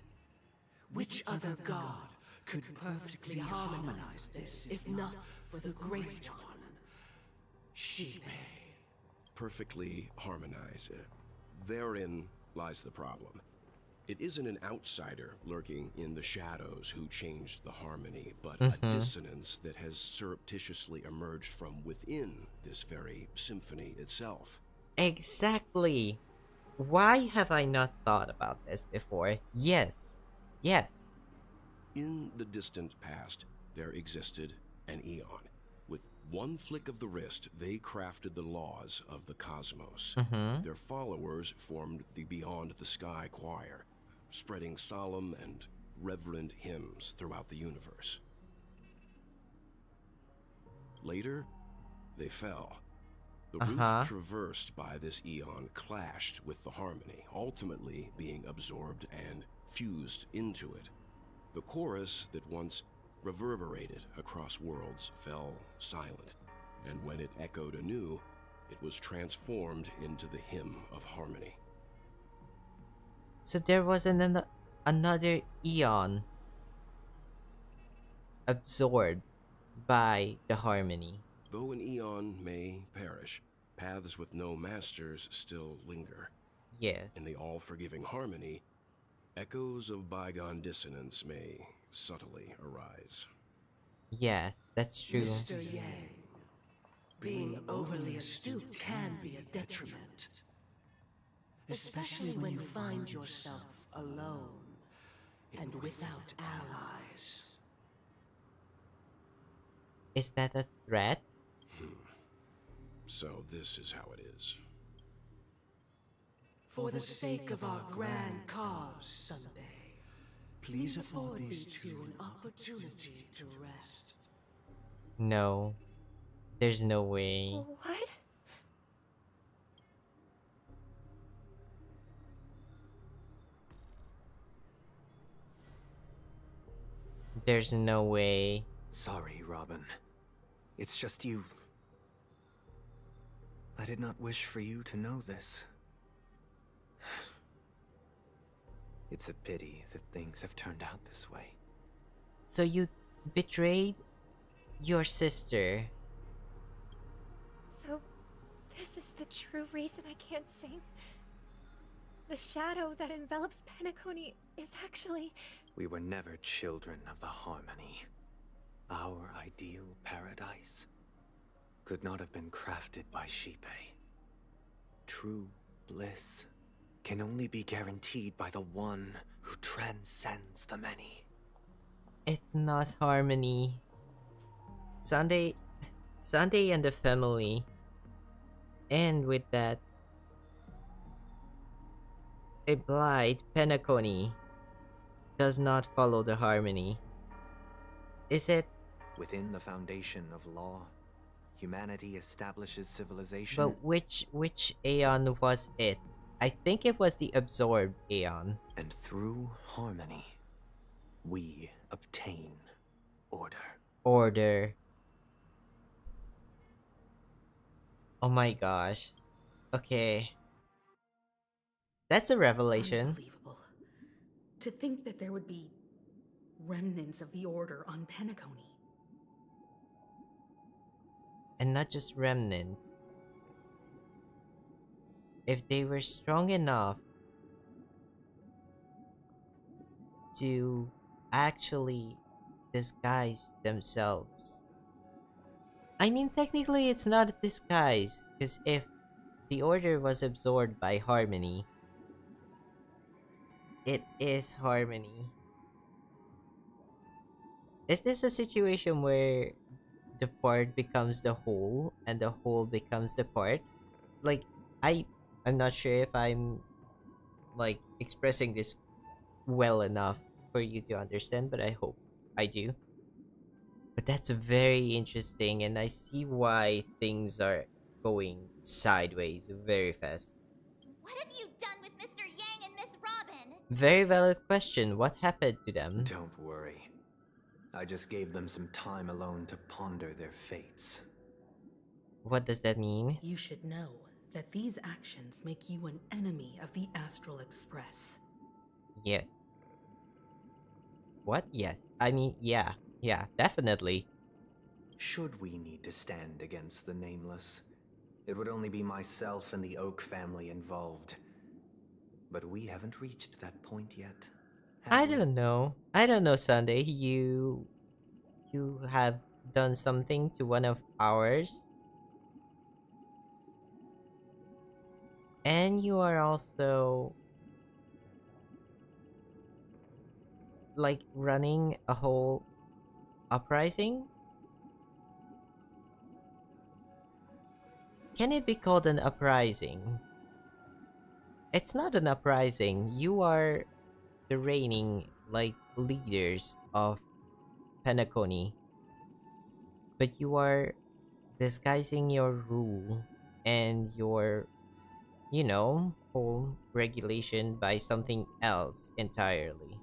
Which other god could perfectly harmonize this, if not for the great one? Shipe. Perfectly harmonize. Therein lies the problem. It isn't an outsider lurking in the shadows who changed the harmony, but a Mm-hmm. dissonance that has surreptitiously emerged from within this very symphony itself. Exactly. Why have I not thought about this before? Yes. Yes. In the distant past, there existed an eon. With one flick of the wrist, they crafted the laws of the cosmos. Mm-hmm. Their followers formed the Beyond the Sky Choir, spreading solemn and reverent hymns throughout the universe. Later, they fell. The route traversed by this eon clashed with the harmony, ultimately being absorbed and fused into it. The chorus that once reverberated across worlds fell silent, and when it echoed anew, it was transformed into the hymn of harmony. So there was another eon absorbed by the harmony. Though an eon may perish, paths with no masters still linger. Yes. In the all-forgiving harmony, echoes of bygone dissonance may subtly arise. Yes, that's true. Mr. Yang, being overly astute can be a detriment. Especially when you find yourself alone and without allies. Is that a threat? So this is how it is. For the sake of our grand cause, Sunday, please afford these two an opportunity to rest. No. There's no way. What? There's no way. Sorry, Robin. It's just you. I did not wish for you to know this. It's a pity that things have turned out this way. So you betrayed your sister. So, this is the true reason I can't sing? The shadow that envelops Penacony is actually... We were never children of the harmony. Our ideal paradise could not have been crafted by Xipe. True bliss can only be guaranteed by the one who transcends the many. It's not harmony. Sunday and the family end with that. A blight, Penacony, does not follow the harmony. Is it? Within the foundation of law, humanity establishes civilization. But which Aeon was it? I think it was the absorbed Aeon. And through harmony, we obtain order. Order. Oh my gosh. Okay. That's a revelation. Unbelievable. To think that there would be remnants of the Order on Penacony. And not just remnants. If they were strong enough to actually disguise themselves. I mean, technically it's not a disguise, because if the Order was absorbed by harmony, it is harmony. Is this a situation where the part becomes the whole and the whole becomes the part? Like, I'm not sure if I'm like expressing this well enough for you to understand, but I hope I do. But that's very interesting, and I see why things are going sideways very fast. What have you done with Mr. Yang and Miss Robin? Very valid question. What happened to them? Don't worry. I just gave them some time alone to ponder their fates. What does that mean? You should know that these actions make you an enemy of the Astral Express. Yes. What? Yes. I mean, yeah. Yeah, definitely. Should we need to stand against the Nameless, it would only be myself and the Oak family involved. But we haven't reached that point yet. I don't know. I don't know, Sunday. You have done something to one of ours. And you are also like running a whole uprising? Can it be called an uprising? It's not an uprising. You are the reigning like leaders of Penacony, but you are disguising your rule and your, whole regulation by something else entirely.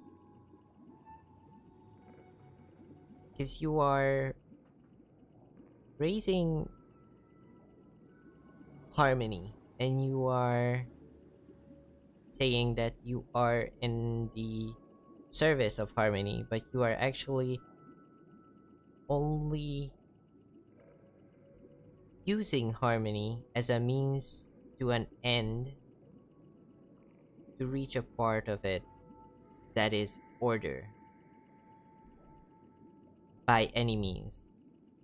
Because you are raising harmony and you are saying that you are in the service of harmony, but you are actually only using harmony as a means to an end to reach a part of it that is order by any means.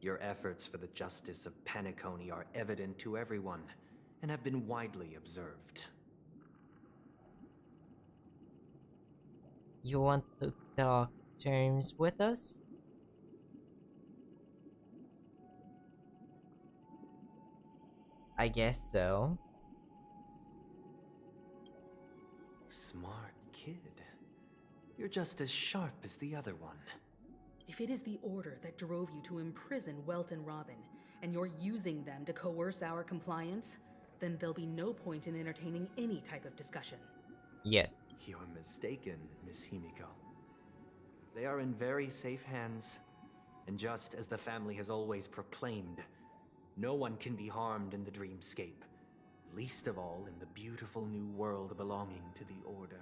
Your efforts for the justice of Penacony are evident to everyone and have been widely observed. You want to talk terms with us? I guess so. Smart kid. You're just as sharp as the other one. If it is the order that drove you to imprison Welt and Robin, and you're using them to coerce our compliance, then there'll be no point in entertaining any type of discussion. Yes. You're mistaken, Miss Himiko. They are in very safe hands, and just as the family has always proclaimed, no one can be harmed in the dreamscape, least of all in the beautiful new world belonging to the Order.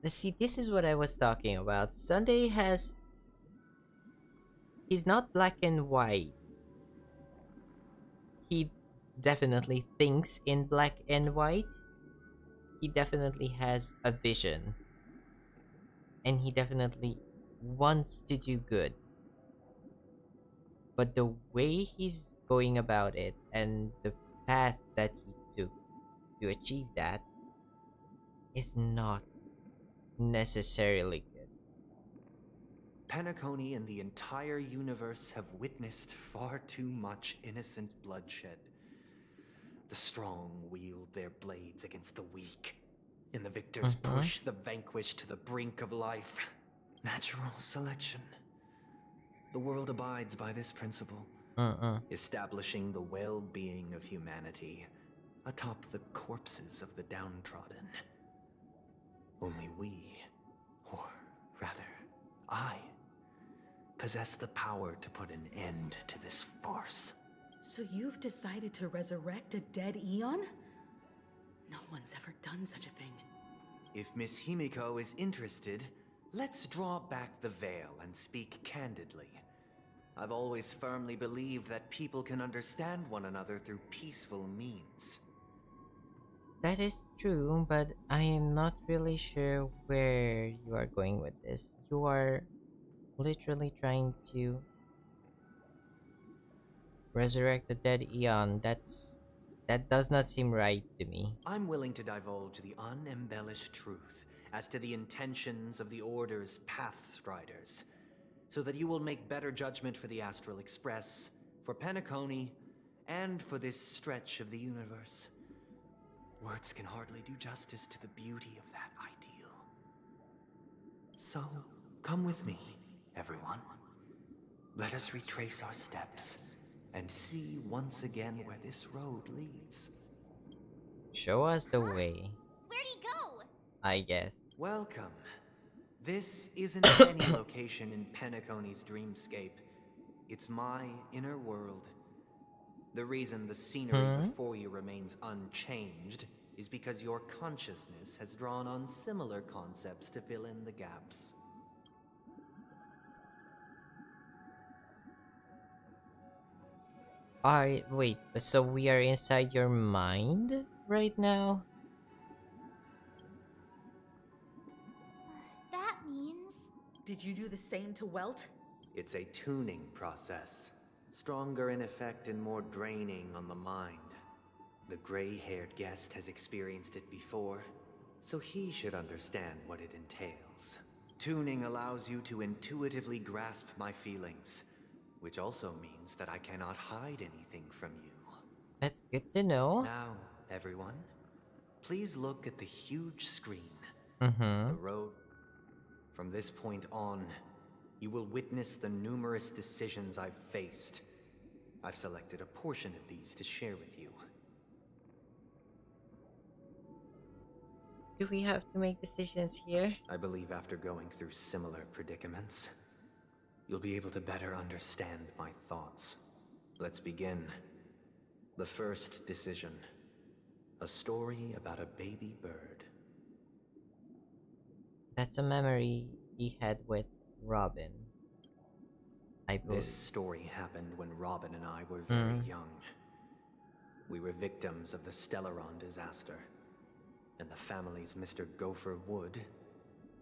See, this is what I was talking about. Sunday has... He's not black and white. He definitely thinks in black and white. He definitely has a vision. And he definitely wants to do good. But the way he's going about it and the path that he took to achieve that is not necessarily good. Penacony and the entire universe have witnessed far too much innocent bloodshed. The strong wield their blades against the weak, and the victors push the vanquished to the brink of life. Natural selection. The world abides by this principle, establishing the well-being of humanity atop the corpses of the downtrodden. Only we, or rather, I, possess the power to put an end to this farce. So you've decided to resurrect a dead Eon? No one's ever done such a thing. If Miss Himiko is interested, let's draw back the veil and speak candidly. I've always firmly believed that people can understand one another through peaceful means. That is true, but I am not really sure where you are going with this. You are literally trying to resurrect the dead Eon. That does not seem right to me. I'm willing to divulge the unembellished truth as to the intentions of the Order's Pathstriders, so that you will make better judgment for the Astral Express, for Penacony, and for this stretch of the universe. Words can hardly do justice to the beauty of that ideal. So, come with me, everyone. Let us retrace our steps and see once again where this road leads. Show us the way, Where'd he go? I guess. Welcome. This isn't any location in Penacony's dreamscape. It's my inner world. The reason the scenery before you remains unchanged is because your consciousness has drawn on similar concepts to fill in the gaps. Wait, so we are inside your mind right now? That means... Did you do the same to Welt? It's a tuning process. Stronger in effect and more draining on the mind. The gray-haired guest has experienced it before, so he should understand what it entails. Tuning allows you to intuitively grasp my feelings, which also means that I cannot hide anything from you. That's good to know. Now, everyone, please look at the huge screen. Mm-hmm. The road. From this point on, you will witness the numerous decisions I've faced. I've selected a portion of these to share with you. Do we have to make decisions here? I believe after going through similar predicaments, you'll be able to better understand my thoughts. Let's begin. The first decision. A story about a baby bird. That's a memory he had with Robin. I believe. This story happened when Robin and I were very young. We were victims of the Stellaron disaster, and the family's Mr. Gopher Wood,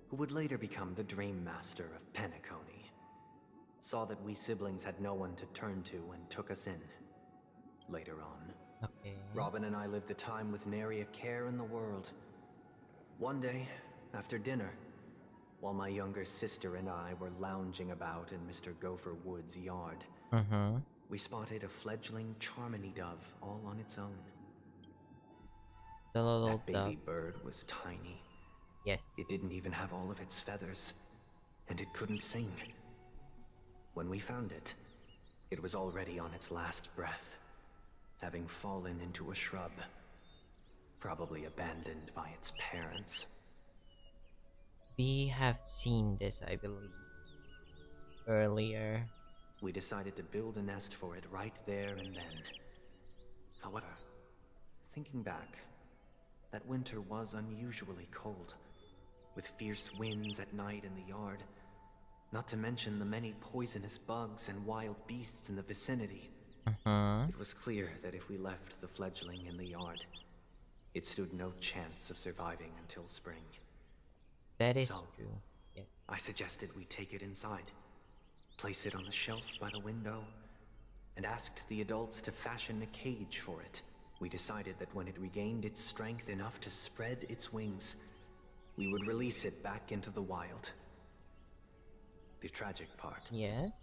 who would later become the Dream Master of Penacony, saw that we siblings had no one to turn to and took us in. Later on, Robin and I lived a time with nary a care in the world. One day, after dinner, while my younger sister and I were lounging about in Mr. Gopher Wood's yard, we spotted a fledgling Charmony dove all on its own. The little that baby dove. bird was tiny. Yes. It didn't even have all of its feathers, and it couldn't sing. When we found it, it was already on its last breath, having fallen into a shrub, probably abandoned by its parents. We have seen this, I believe, earlier. We decided to build a nest for it right there and then. However, thinking back, that winter was unusually cold, with fierce winds at night in the yard, not to mention the many poisonous bugs and wild beasts in the vicinity. It was clear that if we left the fledgling in the yard, it stood no chance of surviving until spring. That is So, true. Yes. I suggested we take it inside, place it on the shelf by the window, and asked the adults to fashion a cage for it. We decided that when it regained its strength enough to spread its wings, we would release it back into the wild. The tragic part, Yes.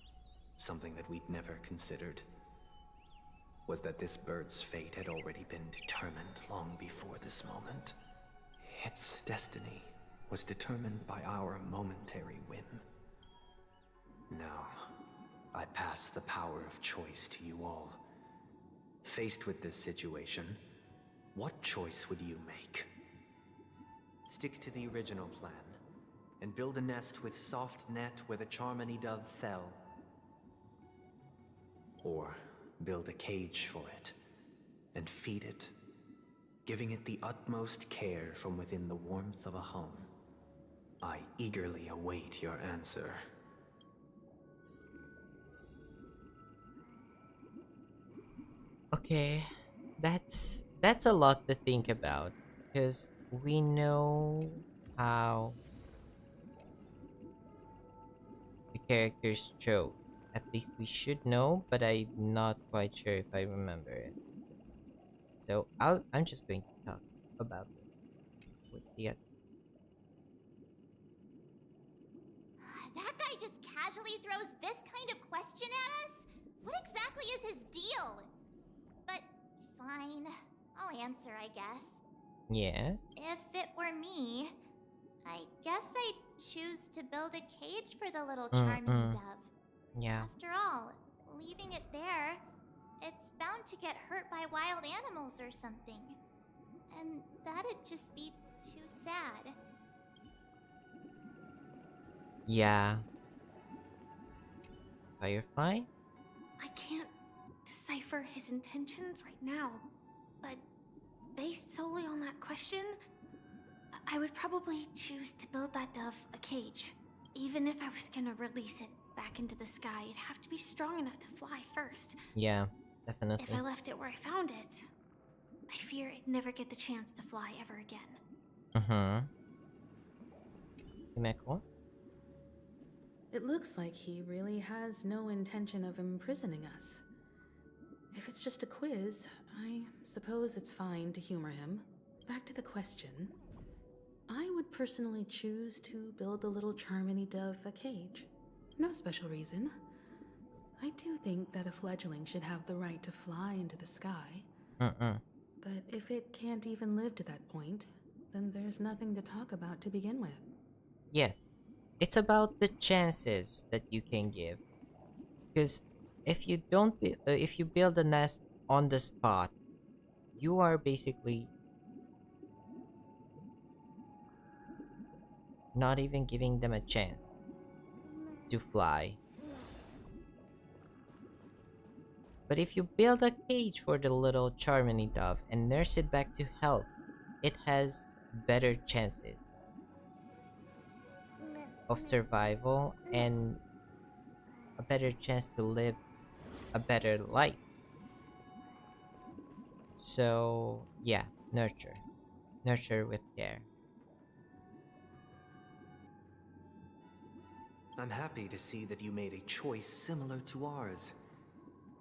something that we'd never considered, was that this bird's fate had already been determined long before this moment. Its destiny was determined by our momentary whim. Now, I pass the power of choice to you all. Faced with this situation, what choice would you make? Stick to the original plan, and build a nest with soft net where the Charmony dove fell. Or build a cage for it, and feed it, giving it the utmost care from within the warmth of a home. I eagerly await your answer. Okay, that's a lot to think about, because we know how the characters chose. At least we should know, but I'm not quite sure if I remember it. So I'm just going to talk about this with the That guy just casually throws this kind of question at us? What exactly is his deal? But fine, I'll answer, I guess. Yes. If it were me, I guess I'd choose to build a cage for the little Charming dove. Yeah. After all, leaving it there, it's bound to get hurt by wild animals or something. And that'd just be too sad. Yeah. Firefly? I can't decipher his intentions right now, but based solely on that question, I would probably choose to build that dove a cage. Even if I was gonna release it back into the sky, it'd have to be strong enough to fly first. Yeah, Definitely. If I left it where I found it, I fear I'd never get the chance to fly ever again. Mm-hmm. Himeko? It looks like he really has no intention of imprisoning us. If it's just a quiz, I suppose it's fine to humor him. Back to the question. I would personally choose to build the little Charmony dove a cage. No special reason. I do think that a fledgling should have the right to fly into the sky. Mm-mm. But if it can't even live to that point, then there's nothing to talk about to begin with. Yes. It's about the chances that you can give. Because if you don't, if you build a nest on the spot, you are basically not even giving them a chance to fly. But if you build a cage for the little Charmony dove and nurse it back to health, it has better chances of survival and a better chance to live a better life. So, yeah, nurture. Nurture with care. I'm happy to see that you made a choice similar to ours.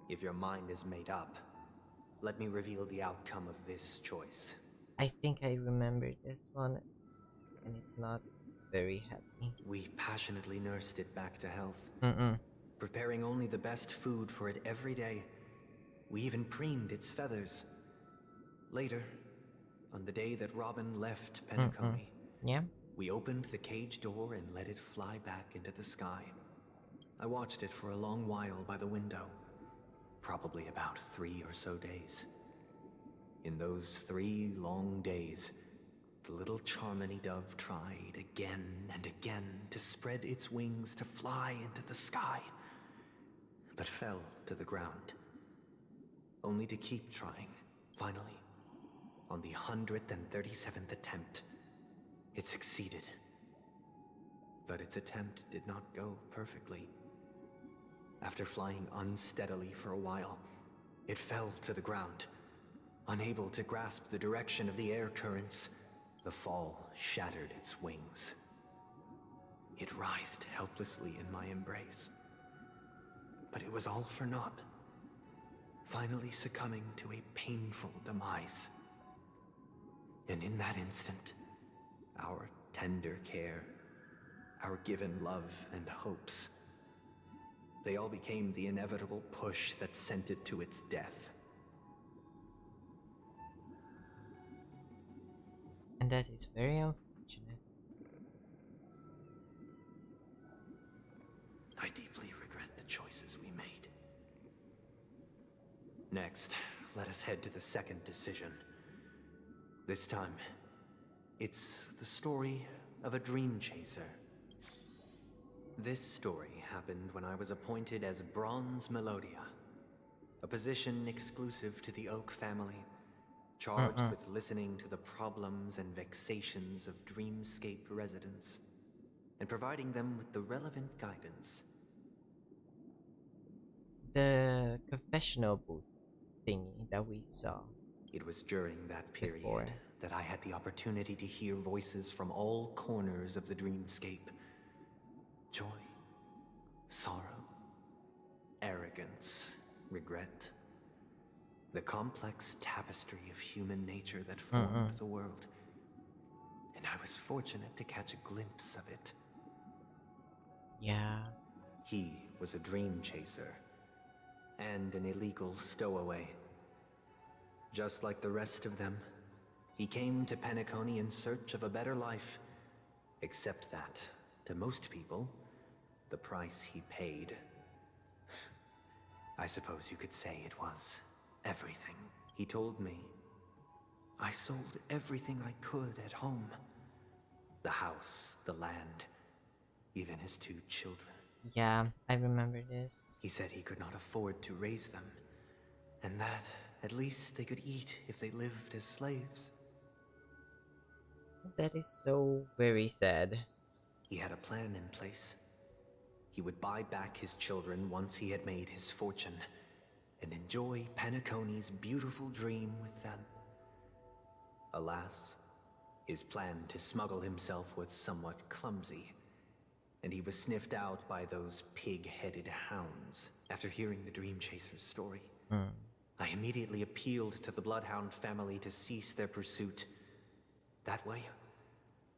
If your mind is made up, let me reveal the outcome of this choice. I think I remember this one, and it's not very happy. We passionately nursed it back to health, Mm-mm. preparing only the best food for it every day. We even preened its feathers. Later, on the day that Robin left Penacony, Yeah? we opened the cage door and let it fly back into the sky. I watched it for a long while by the window, probably about 3 or so days. In those 3 long days, the little Charmony dove tried again and again to spread its wings to fly into the sky, but fell to the ground, only to keep trying. Finally, on the 137th attempt, it succeeded. But its attempt did not go perfectly. After flying unsteadily for a while, it fell to the ground. Unable to grasp the direction of the air currents, the fall shattered its wings. It writhed helplessly in my embrace. But it was all for naught, finally succumbing to a painful demise. And in that instant, our tender care, our given love and hopes, they all became the inevitable push that sent it to its death. And that is very unfortunate. I deeply regret the choices we made. Next, let us head to the second decision. This time, it's the story of a dream chaser. This story happened when I was appointed as Bronze Melodia, a position exclusive to the Oak family, charged with listening to the problems and vexations of Dreamscape residents, and providing them with the relevant guidance. The confessional booth thingy that we saw. It was during that period Before. that I had the opportunity to hear voices from all corners of the dreamscape. Joy, sorrow, arrogance, regret. The complex tapestry of human nature that formed the world. And I was fortunate to catch a glimpse of it. Yeah. He was a dream chaser and an illegal stowaway. Just like the rest of them, he came to Penacony in search of a better life, except that, to most people, the price he paid, I suppose you could say it was everything. He told me, I sold everything I could at home. The house, the land, even his 2 children. Yeah, I remember this. He said he could not afford to raise them, and that at least they could eat if they lived as slaves. That is so very sad. He had a plan in place. He would buy back his children once he had made his fortune, and enjoy Penacony's beautiful dream with them. Alas, his plan to smuggle himself was somewhat clumsy, and he was sniffed out by those pig-headed hounds. After hearing the Dream Chaser's story, I immediately appealed to the Bloodhound family to cease their pursuit. That way,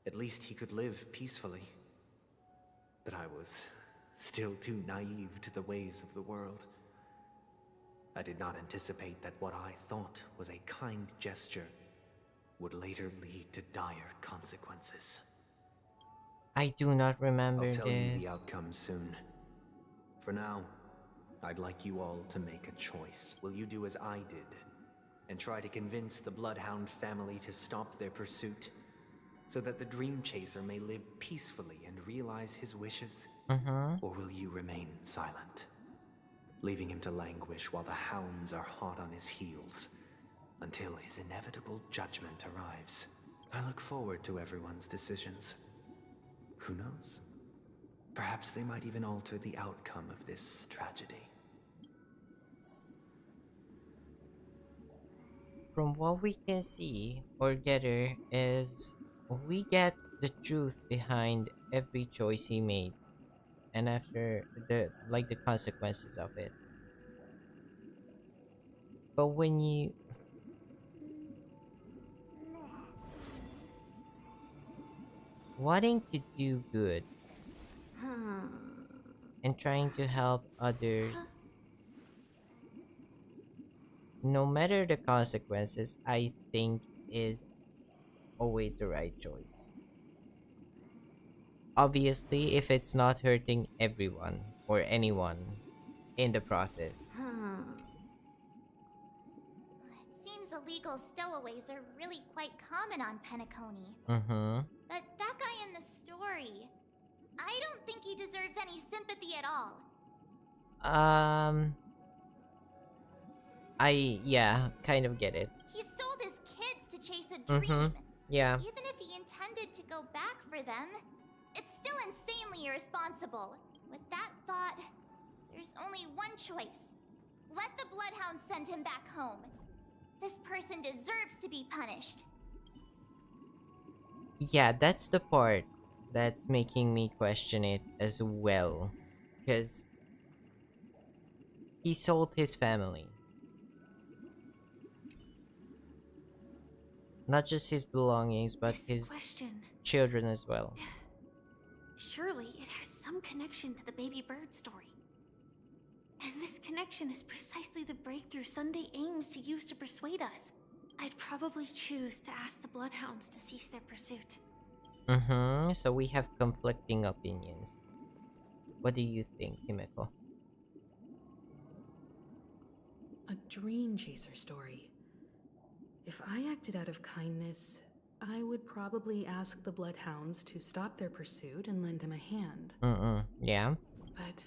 at least he could live peacefully. But I was still too naive to the ways of the world. I did not anticipate that what I thought was a kind gesture would later lead to dire consequences. I do not remember I'll tell this. you the outcome soon. For now, I'd like you all to make a choice. Will you do as I did and try to convince the Bloodhound family to stop their pursuit so that the Dream Chaser may live peacefully and realize his wishes? Or will you remain silent, leaving him to languish while the hounds are hot on his heels until his inevitable judgment arrives? I look forward to everyone's decisions. Who knows? Perhaps they might even alter the outcome of this tragedy. From what we can see or gather is we get the truth behind every choice he made, and after the consequences of it. But when you wanting to do good and trying to help others, no matter the consequences, I think is always the right choice. Obviously, if it's not hurting everyone or anyone in the process. It seems illegal stowaways are really quite common on Penacony. But that guy in the story, I don't think he deserves any sympathy at all. I kind of get it. He sold his kids to chase a dream. Yeah. Even if he intended to go back for them, it's still insanely irresponsible. With that thought, there's only one choice. Let the Bloodhounds send him back home. This person deserves to be punished. Yeah, that's the part that's making me question it as well. Because he sold his family. Not just his belongings, but his children as well. Surely it has some connection to the baby bird story. And this connection is precisely the breakthrough Sunday aims to use to persuade us. I'd probably choose to ask the Bloodhounds to cease their pursuit. So we have conflicting opinions. What do you think, Himeko? A dream chaser story. If I acted out of kindness, I would probably ask the Bloodhounds to stop their pursuit and lend him a hand. Yeah. But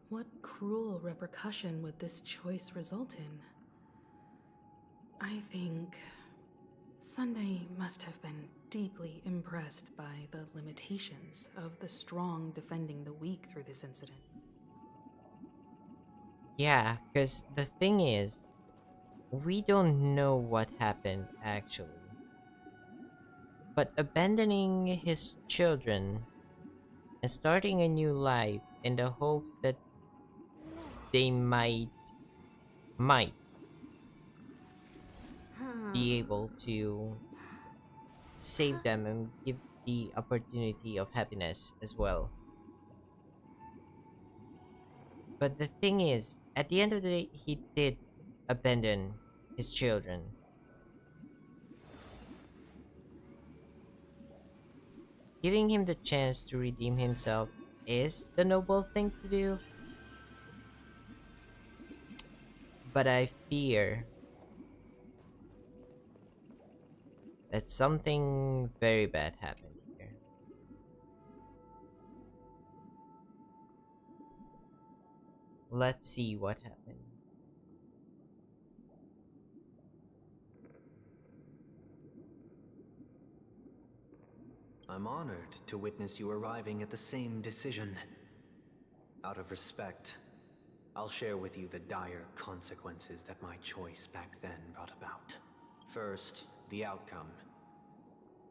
what cruel repercussion would this choice result in? I think Sunday must have been deeply impressed by the limitations of the strong defending the weak through this incident. Yeah, because the thing is, we don't know what happened actually. But abandoning his children and starting a new life in the hopes that they might be able to save them and give the opportunity of happiness as well. But the thing is, at the end of the day, he did abandon his children. Giving him the chance to redeem himself is the noble thing to do. But I fear that something very bad happened here. Let's see what happened. I'm honored to witness you arriving at the same decision. Out of respect, I'll share with you the dire consequences that my choice back then brought about. First, the outcome.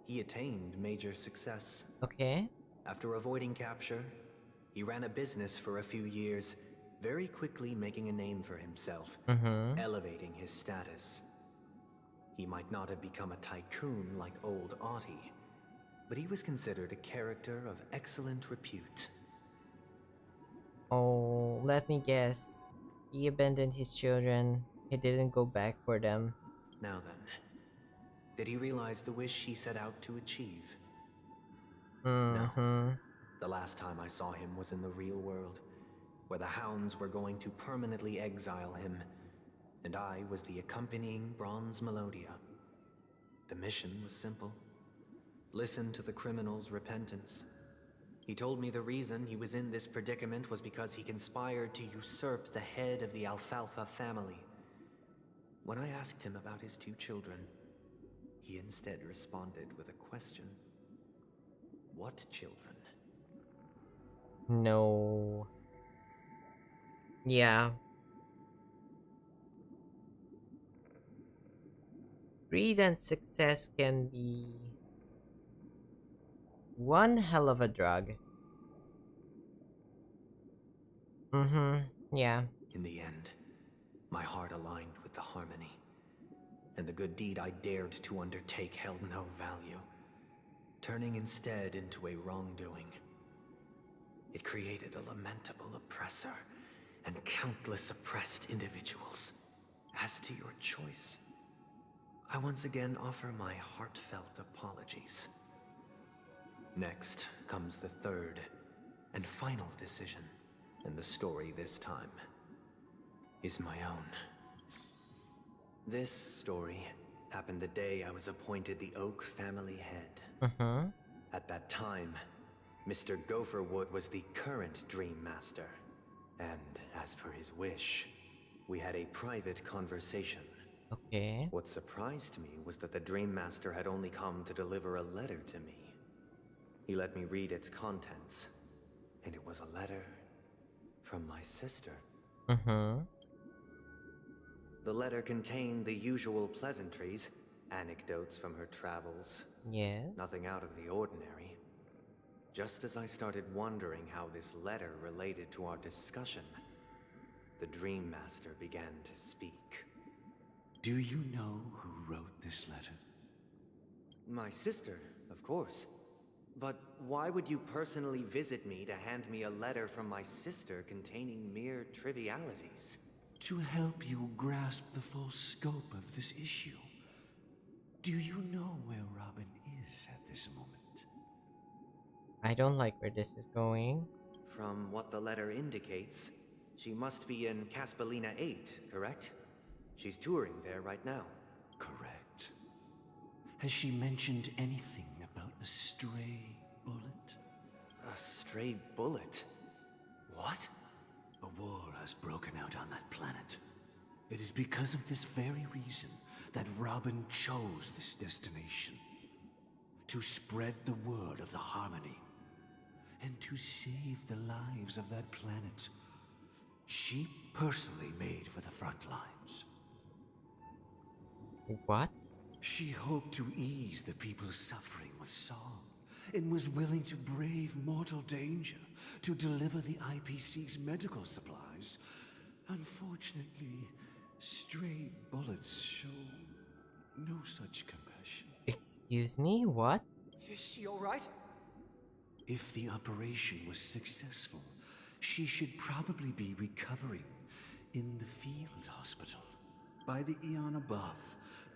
He attained major success. Okay. After avoiding capture, he ran a business for a few years, very quickly making a name for himself, elevating his status. He might not have become a tycoon like old Audie, but he was considered a character of excellent repute. Oh, let me guess. He abandoned his children. He didn't go back for them. Now then, did he realize the wish he set out to achieve? No. The last time I saw him was in the real world, where the hounds were going to permanently exile him, and I was the accompanying bronze melodia. The mission was simple. Listen to the criminal's repentance. He told me the reason he was in this predicament was because he conspired to usurp the head of the Alfalfa family. When I asked him about his 2 children, he instead responded with a question. What children? No. Yeah. Greed and success can be one hell of a drug. Yeah. In the end, my heart aligned with the harmony, and the good deed I dared to undertake held no value, turning instead into a wrongdoing. It created a lamentable oppressor and countless oppressed individuals. As to your choice, I once again offer my heartfelt apologies. Next comes the third and final decision, and the story this time is my own. This story happened the day I was appointed the Oak family head. At that time, Mr. Gopherwood was the current Dream Master, and as per his wish, we had a private conversation. Okay. What surprised me was that the Dream Master had only come to deliver a letter to me. He let me read its contents, and it was a letter from my sister. The letter contained the usual pleasantries, anecdotes from her travels. Yeah. Nothing out of the ordinary. Just as I started wondering how this letter related to our discussion, the Dream Master began to speak. Do you know who wrote this letter? My sister, of course. But why would you personally visit me to hand me a letter from my sister containing mere trivialities? To help you grasp the full scope of this issue. Do you know where Robin is at this moment? I don't like where this is going. From what the letter indicates, she must be in Caspelina 8, correct? She's touring there right now. Correct. Has she mentioned anything about a stray bullet? A stray bullet? What? A war has broken out on that planet. It is because of this very reason that Robin chose this destination. To spread the word of the harmony. And to save the lives of that planet. She personally made for the front lines. What? She hoped to ease the people's suffering with song, and was willing to brave mortal danger to deliver the IPC's medical supplies. Unfortunately, stray bullets show no such compassion. Excuse me? What? Is she alright? If the operation was successful, she should probably be recovering in the field hospital. By the eon above,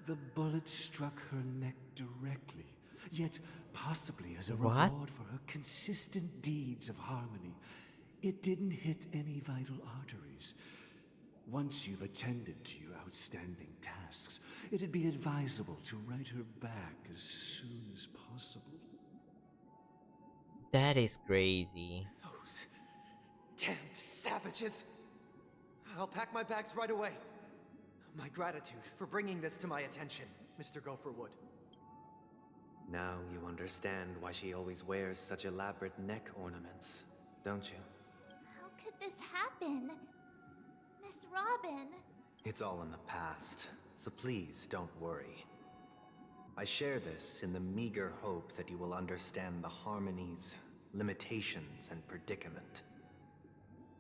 the bullet struck her neck directly, yet possibly as a reward for her consistent deeds of harmony. It didn't hit any vital arteries. Once you've attended to your outstanding tasks, it'd be advisable to write her back as soon as possible. That is crazy. Those damned savages! I'll pack my bags right away. My gratitude for bringing this to my attention, Mr. Gopherwood. Now you understand why she always wears such elaborate neck ornaments, don't you? How could this happen? Robin? It's all in the past, so please don't worry. I share this in the meager hope that you will understand the harmony's limitations and predicament.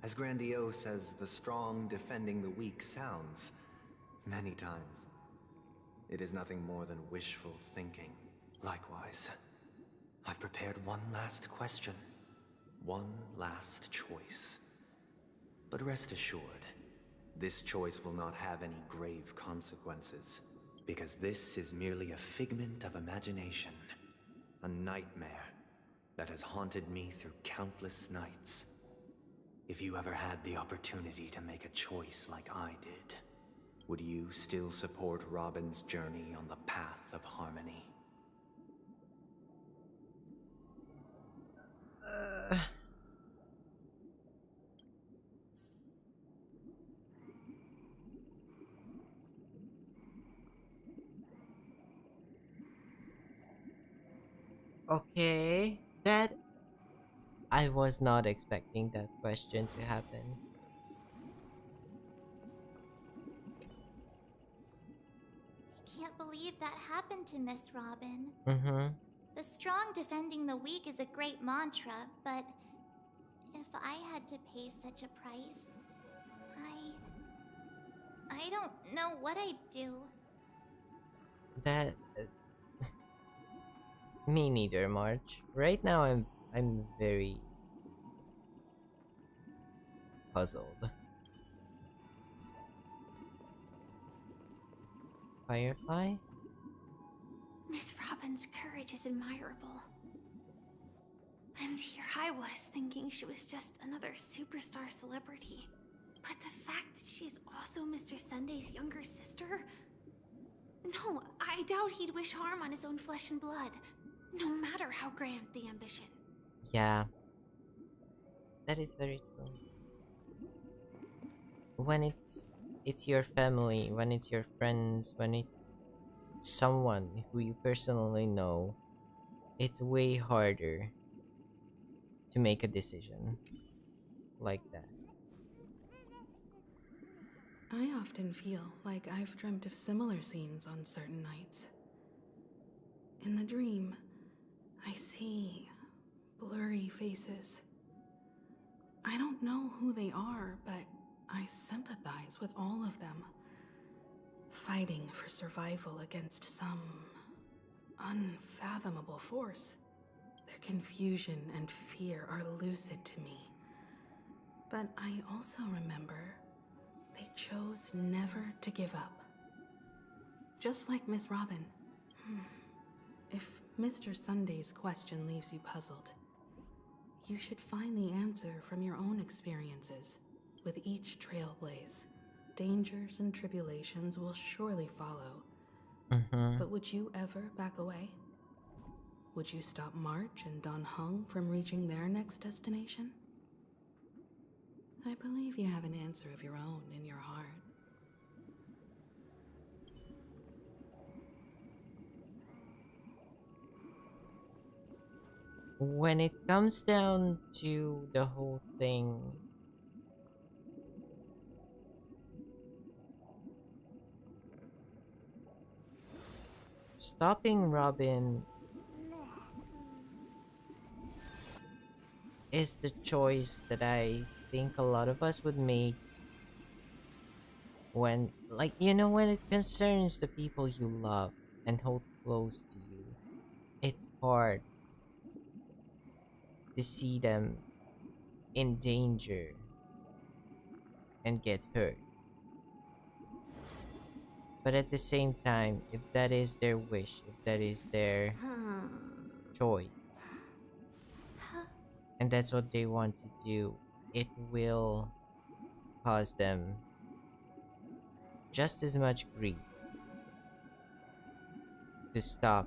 As grandiose as the strong defending the weak sounds, many times, it is nothing more than wishful thinking. Likewise, I've prepared one last question, one last choice. But rest assured, this choice will not have any grave consequences, because this is merely a figment of imagination, a nightmare that has haunted me through countless nights. If you ever had the opportunity to make a choice like I did, would you still support Robin's journey on the path of harmony? Okay, that I was not expecting that question to happen. I can't believe that happened to Miss Robin. Mm-hmm. The strong defending the weak is a great mantra, but if I had to pay such a price, I don't know what I'd do. That me neither, March. Right now I'm very puzzled. Firefly? Miss Robin's courage is admirable. And here I was thinking she was just another superstar celebrity. But the fact that she's also Mr. Sunday's younger sister? No, I doubt he'd wish harm on his own flesh and blood, no matter how grand the ambition. Yeah. That is very true. When it's your family, when it's your friends, when it's someone who you personally know, it's way harder to make a decision like that. I often feel like I've dreamt of similar scenes on certain nights. In the dream, I see blurry faces. I don't know who they are, but I sympathize with all of them, fighting for survival against some unfathomable force. Their confusion and fear are lucid to me. But I also remember they chose never to give up. Just like Miss Robin. If Mr. Sunday's question leaves you puzzled, you should find the answer from your own experiences. With each Trailblaze, dangers and tribulations will surely follow. But would you ever back away? Would you stop March and Don Hung from reaching their next destination? I believe you have an answer of your own in your heart. When it comes down to the whole thing, stopping Robin is the choice that I think a lot of us would make when, like, when it concerns the people you love and hold close to you. It's hard to see them in danger and get hurt. But at the same time, if that is their wish, if that is their choice, and that's what they want to do, it will cause them just as much grief to stop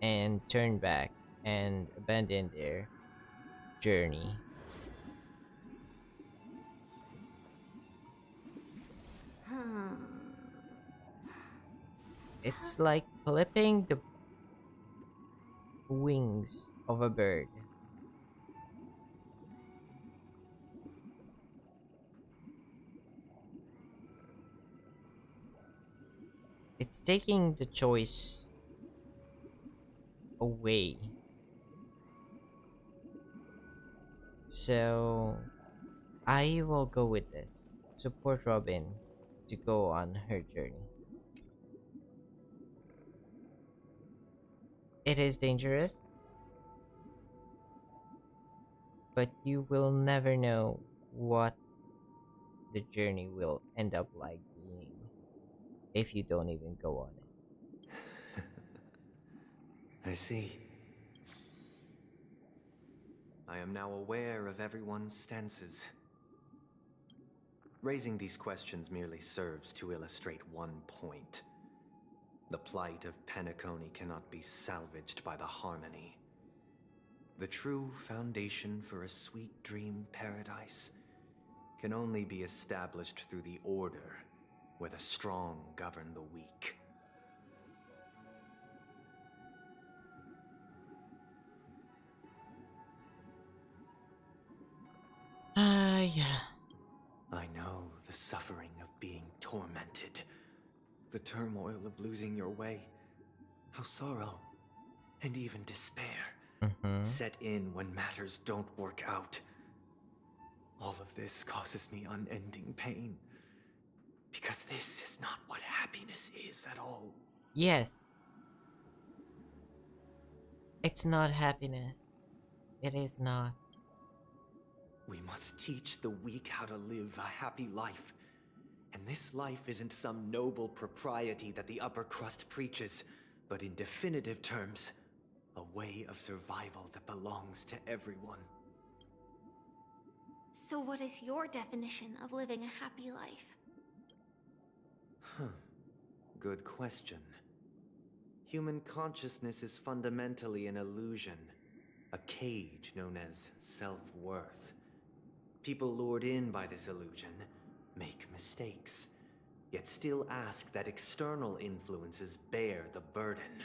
and turn back and abandon their journey. It's like clipping the wings of a bird. It's taking the choice away. So I will go with this. Support Robin to go on her journey. It is dangerous, but you will never know what the journey will end up like being if you don't even go on it. I see. I am now aware of everyone's stances. Raising these questions merely serves to illustrate one point. The plight of Penacony cannot be salvaged by the Harmony. The true foundation for a sweet dream paradise can only be established through the Order, where the strong govern the weak. Yeah. I know the suffering of being tormented, the turmoil of losing your way, how sorrow and even despair set in when matters don't work out. All of this causes me unending pain, because this is not what happiness is at all. Yes. It's not happiness. It is not. We must teach the weak how to live a happy life. And this life isn't some noble propriety that the upper crust preaches, but in definitive terms, a way of survival that belongs to everyone. So what is your definition of living a happy life? Good question. Human consciousness is fundamentally an illusion, a cage known as self-worth. People lured in by this illusion make mistakes, yet still ask that external influences bear the burden.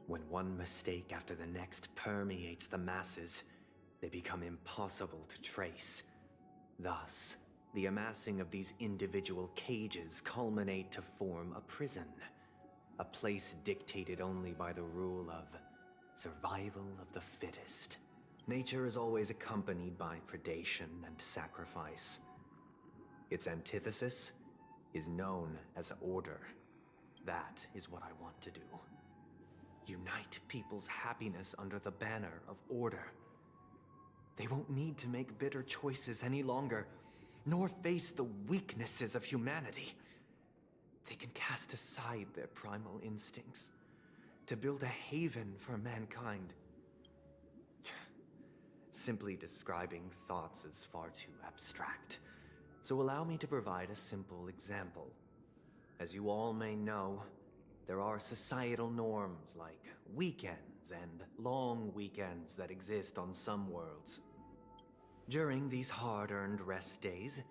When one mistake after the next permeates the masses, they become impossible to trace. Thus, the amassing of these individual cages culminate to form a prison, a place dictated only by the rule of survival of the fittest. Nature is always accompanied by predation and sacrifice. Its antithesis is known as order. That is what I want to do. Unite people's happiness under the banner of order. They won't need to make bitter choices any longer, nor face the weaknesses of humanity. They can cast aside their primal instincts to build a haven for mankind. Simply describing thoughts is far too abstract, so allow me to provide a simple example. As you all may know, there are societal norms like weekends and long weekends that exist on some worlds. During these hard-earned rest days,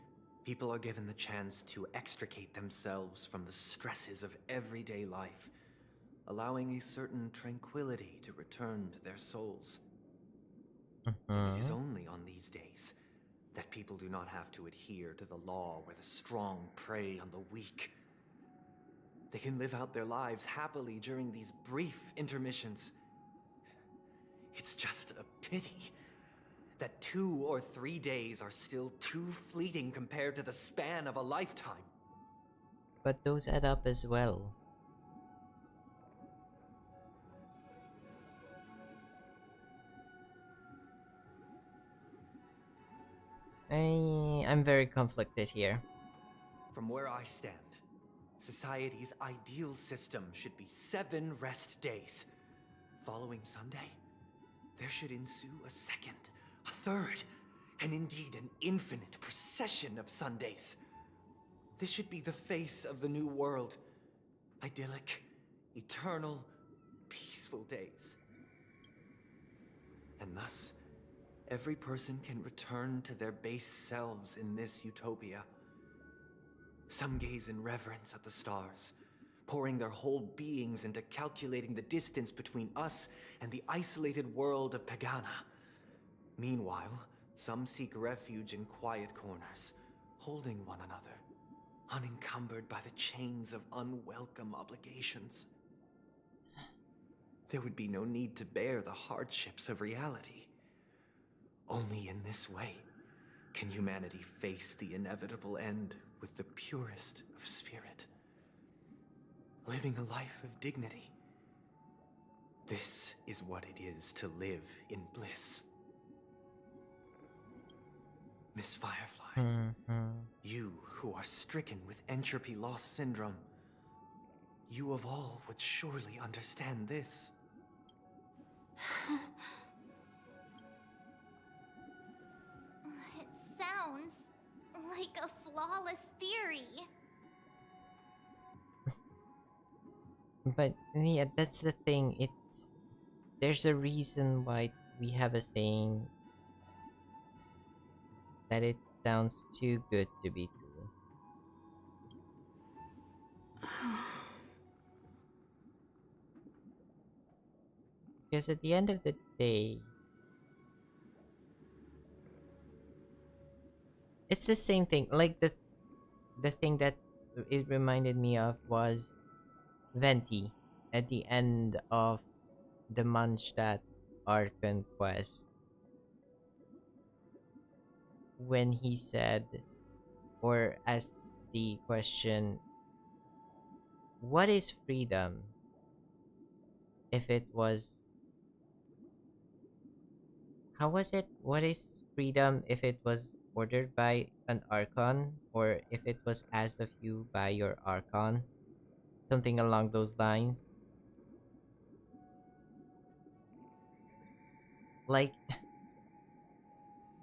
people are given the chance to extricate themselves from the stresses of everyday life, allowing a certain tranquility to return to their souls. And it is only on these days that people do not have to adhere to the law where the strong prey on the weak. They can live out their lives happily during these brief intermissions. It's just a pity that 2 or 3 days are still too fleeting compared to the span of a lifetime. But those add up as well. I'm very conflicted here. From where I stand, society's ideal system should be 7 rest days. Following Sunday, there should ensue a second, a third, and indeed an infinite procession of Sundays. This should be the face of the new world. Idyllic, eternal, peaceful days. And thus, every person can return to their base selves in this utopia. Some gaze in reverence at the stars, pouring their whole beings into calculating the distance between us and the isolated world of Pagana. Meanwhile, some seek refuge in quiet corners, holding one another, unencumbered by the chains of unwelcome obligations. There would be no need to bear the hardships of reality. Only in this way can humanity face the inevitable end with the purest of spirit, living a life of dignity. This is what it is to live in bliss. Miss Firefly, you who are stricken with entropy loss syndrome, you of all would surely understand this. It sounds like a flawless theory. But yeah, that's the thing. There's a reason why we have a saying that it sounds too good to be true. Because at the end of the day, it's the same thing. Like the thing that it reminded me of was Venti at the end of the Mondstadt Archon quest, when he said or asked the question, what is freedom if it was, how was it? What is freedom if it was ordered by an Archon, or if it was asked of you by your Archon? Something along those lines. Like,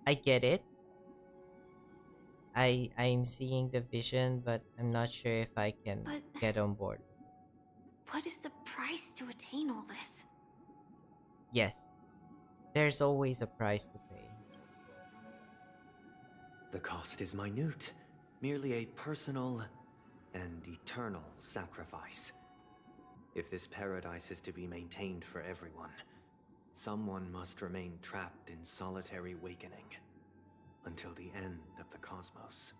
I get it. I'm seeing the vision, but I'm not sure if I can get on board. What is the price to attain all this? Yes, there's always a price to pay. The cost is minute, merely a personal and eternal sacrifice. If this paradise is to be maintained for everyone, someone must remain trapped in solitary awakening until the end of the cosmos.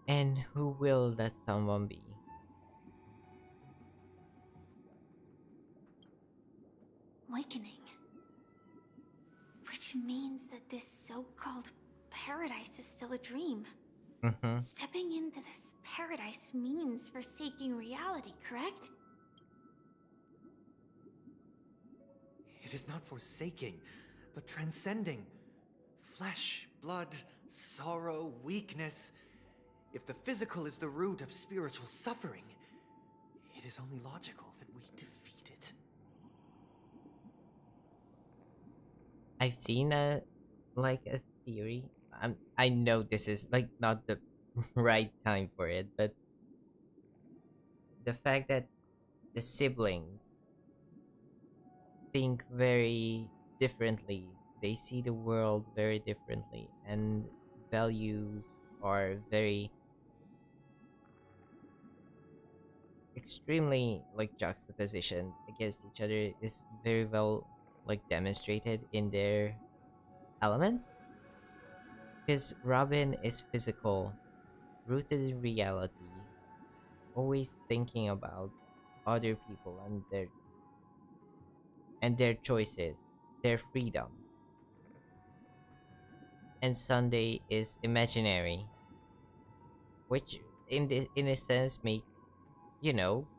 And who will that someone be? Awakening. Which means that this so-called paradise is still a dream. Stepping into this paradise means forsaking reality, correct? It is not forsaking, but transcending. Flesh, blood, sorrow, weakness. If the physical is the root of spiritual suffering, it is only logical that we defeat it. I've seen a theory. I know this is like not the right time for it, but the fact that the siblings think very differently, they see the world very differently, and values are very extremely like juxtaposition against each other is very well like demonstrated in their elements. Because Robin is physical, rooted in reality, always thinking about other people and their choices, their freedom. And Sunday is imaginary, which in a sense make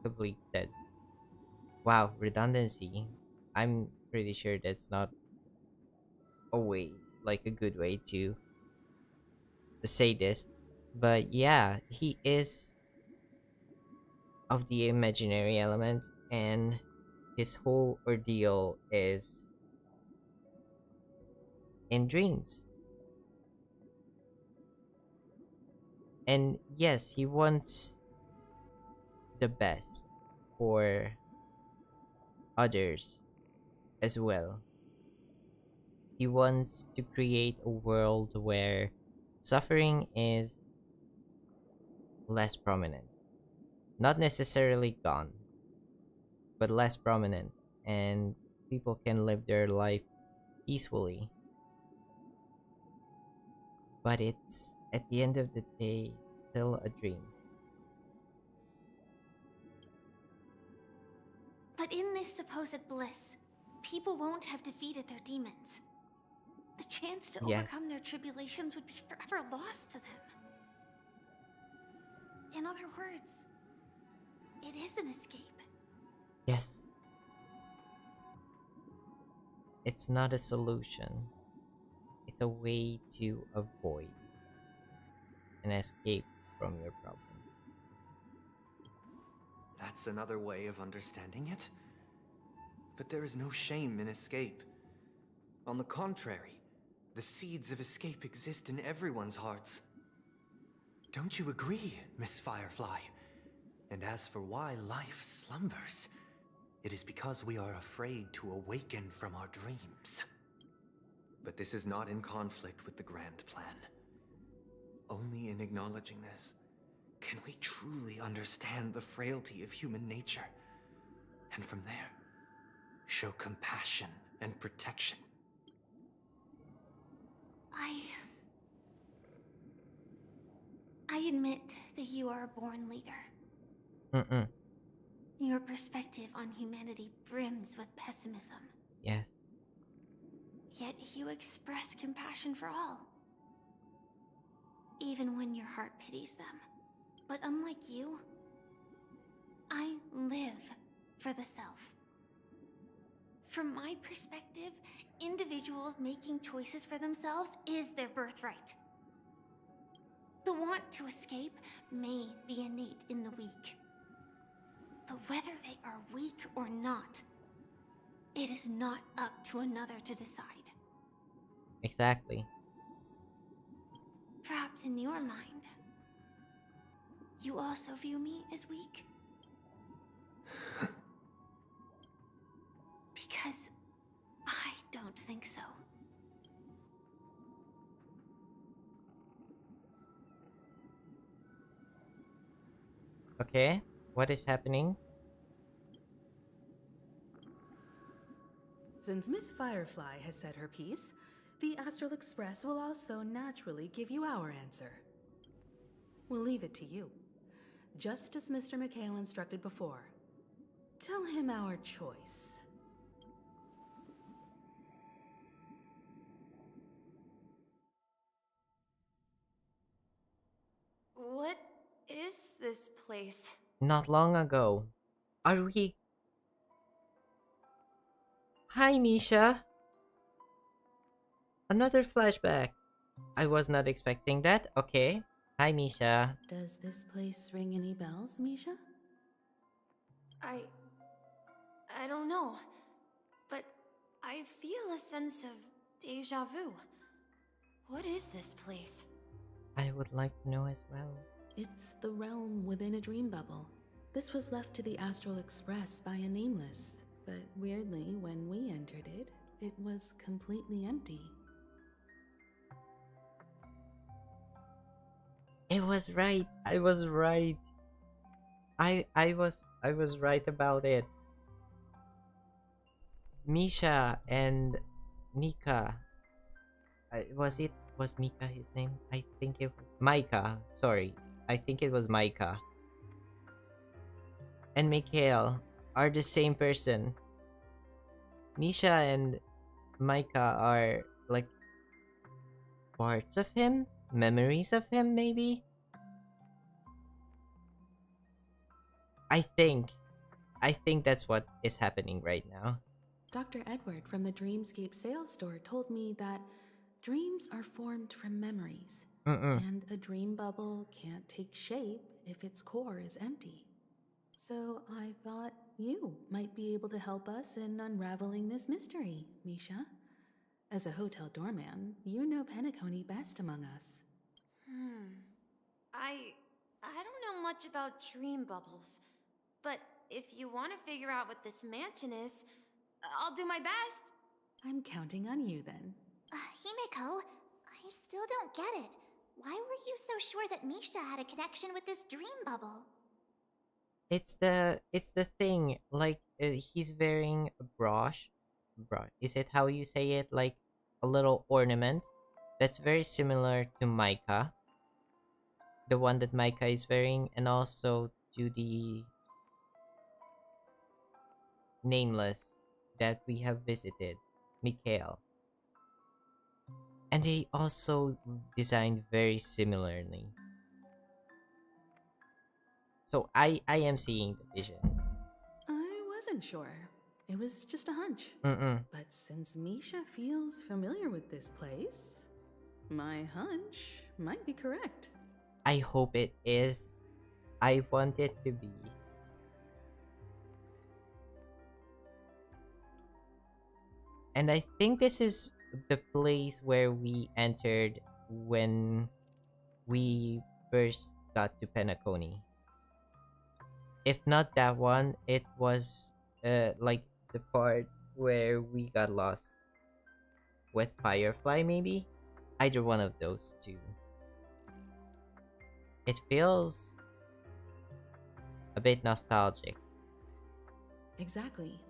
complete sense. Wow, redundancy. I'm pretty sure that's not a way, like a good way to say this, but yeah, he is of the imaginary element, and his whole ordeal is in dreams. And yes, he wants the best for others as well. He wants to create a world where suffering is less prominent. Not necessarily gone, but less prominent, and people can live their life peacefully. But it's At the end of the day, still a dream. But in this supposed bliss, people won't have defeated their demons. The chance to Yes. overcome their tribulations would be forever lost to them. In other words, it is an escape. Yes. It's not a solution. It's a way to avoid and escape from your problems. That's another way of understanding it. But there is no shame in escape. On the contrary, the seeds of escape exist in everyone's hearts. Don't you agree, Miss Firefly? And as for why life slumbers, it is because we are afraid to awaken from our dreams. But this is not in conflict with the grand plan. Only in acknowledging this can we truly understand the frailty of human nature, and from there, show compassion and protection. I admit that you are a born leader. Your perspective on humanity brims with pessimism. Yes. Yet you express compassion for all. Even when your heart pities them. But unlike you, I live for the self. From my perspective, individuals making choices for themselves is their birthright. The want to escape may be innate in the weak. But whether they are weak or not, it is not up to another to decide. Exactly. Perhaps in your mind, you also view me as weak? Because I don't think so. Okay, what is happening? Since Miss Firefly has said her piece, the Astral Express will also naturally give you our answer. We'll leave it to you. Just as Mr. McHale instructed before. Tell him our choice. What is this place? Not long ago. Are we... Hi, Nisha. Another flashback. I was not expecting that. Okay. Hi, Misha. Does this place ring any bells, Misha? I don't know, but I feel a sense of deja vu. What is this place? I would like to know as well. It's the realm within a dream bubble. This was left to the Astral Express by a nameless, but weirdly, when we entered it, it was completely empty. It was right. I was right. I was right about it. Misha and Mika. Was Mika his name? I think it was Micah. Sorry. I think it was Micah. And Mikhail are the same person. Misha and Micah are like parts of him? Memories of him, maybe? I think that's what is happening right now. Dr. Edward from the Dreamscape sales store told me that dreams are formed from memories, and a dream bubble can't take shape if its core is empty. So I thought you might be able to help us in unraveling this mystery, Misha. As a hotel doorman, you know Penacony best among us. I don't know much about dream bubbles, but if you want to figure out what this mansion is, I'll do my best. I'm counting on you then. Himeko, I still don't get it. Why were you so sure that Misha had a connection with this dream bubble? It's the thing. Like he's wearing a broche. Is it how you say it? Like a little ornament that's very similar to Micah. the one that Micah is wearing, and also to the nameless that we have visited, Mikhail. And they also designed very similarly. So I am seeing the vision. I wasn't sure. It was just a hunch. But since Misha feels familiar with this place, my hunch might be correct. I hope it is. I want it to be. And I think this is the place where we entered when we first got to Penacony. If not that one, it was like the part where we got lost with Firefly, maybe? Either one of those two. It feels a bit nostalgic. Exactly.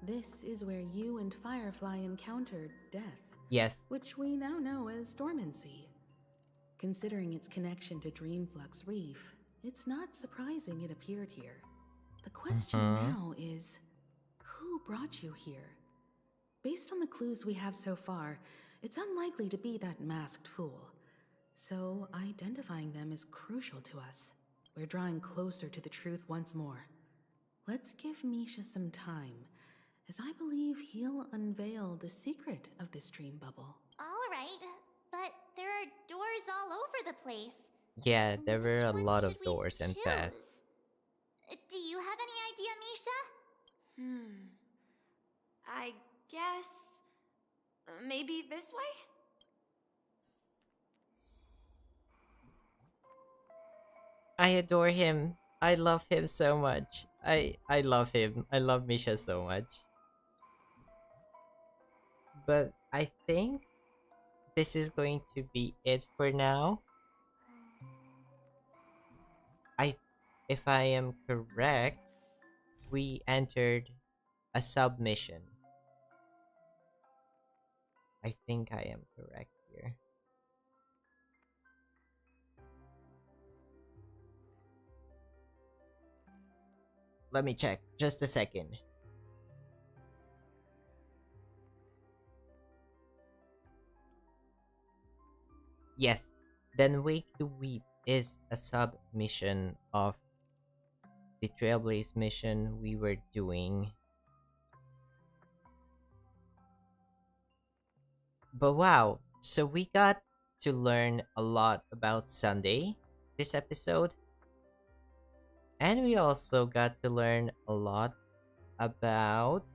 This is where you and Firefly encountered death. Yes. Which we now know as dormancy. Considering its connection to Dreamflux Reef, it's not surprising it appeared here. The question now is, who brought you here? Based on the clues we have so far, it's unlikely to be that masked fool. So identifying them is crucial to us. We're drawing closer to the truth once more. Let's give Misha some time, as I believe he'll unveil the secret of this dream bubble. Alright, but there are doors all over the place. Yeah, there were a Which one lot should of we doors and paths. choose? Do you have any idea, Misha? I guess. Maybe this way? I adore him. I love him so much. I love him. I love Misha so much. But I think this is going to be it for now. If I am correct, we entered a submission. I think I am correct here. Let me check. Just a second. Yes. Then Wake to Weep is a submission of the Trailblaze mission we were doing. But wow, so we got to learn a lot about Sunday this episode. And we also got to learn a lot about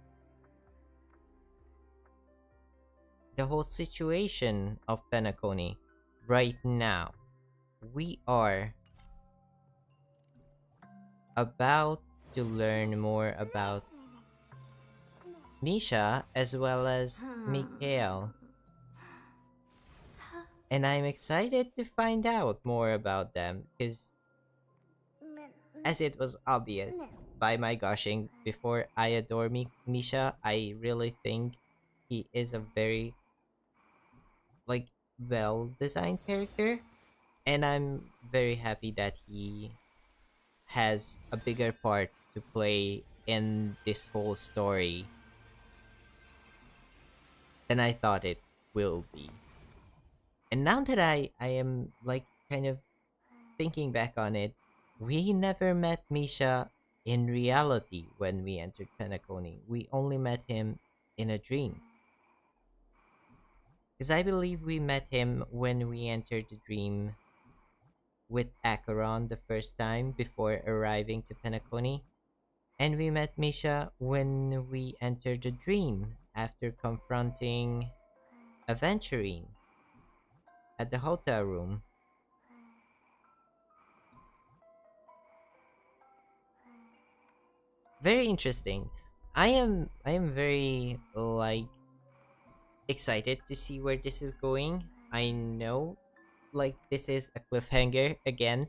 the whole situation of Penacony right now. We are about to learn more about Misha as well as Mikhail. And I'm excited to find out more about them because, as it was obvious by my gushing before, I adore Misha. I really think he is a very well designed character, and I'm very happy that he has a bigger part to play in this whole story than I thought it will be. And now that I am kind of thinking back on it, we never met Misha in reality when we entered Penacony. We only met him in a dream. Because I believe we met him when we entered the dream with Acheron the first time before arriving to Penacony. And we met Misha when we entered the dream after confronting Aventurine at the hotel room. Very interesting. I am very excited to see where this is going. I know this is a cliffhanger again.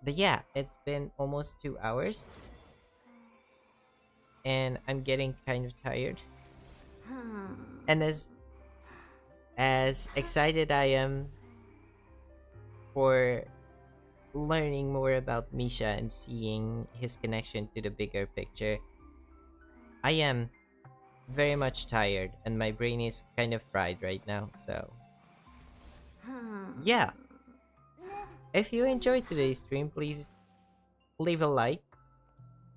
But yeah, it's been almost 2 hours. And I'm getting kind of tired. And as excited I am for learning more about Misha and seeing his connection to the bigger picture. I am very much tired and my brain is kind of fried right now, so yeah. If you enjoyed today's stream, please leave a like.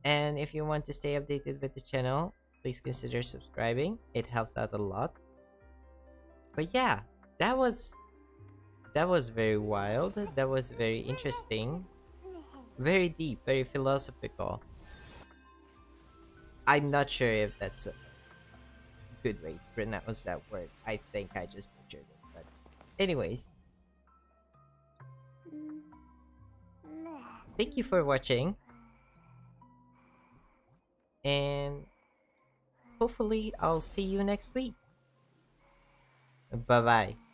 And if you want to stay updated with the channel, please consider subscribing. It helps out a lot. But yeah, that was very wild. That was very interesting. Very deep, very philosophical. I'm not sure if that's a good way to pronounce that word. I think I just butchered it. But anyways, thank you for watching. And hopefully I'll see you next week. Bye-bye.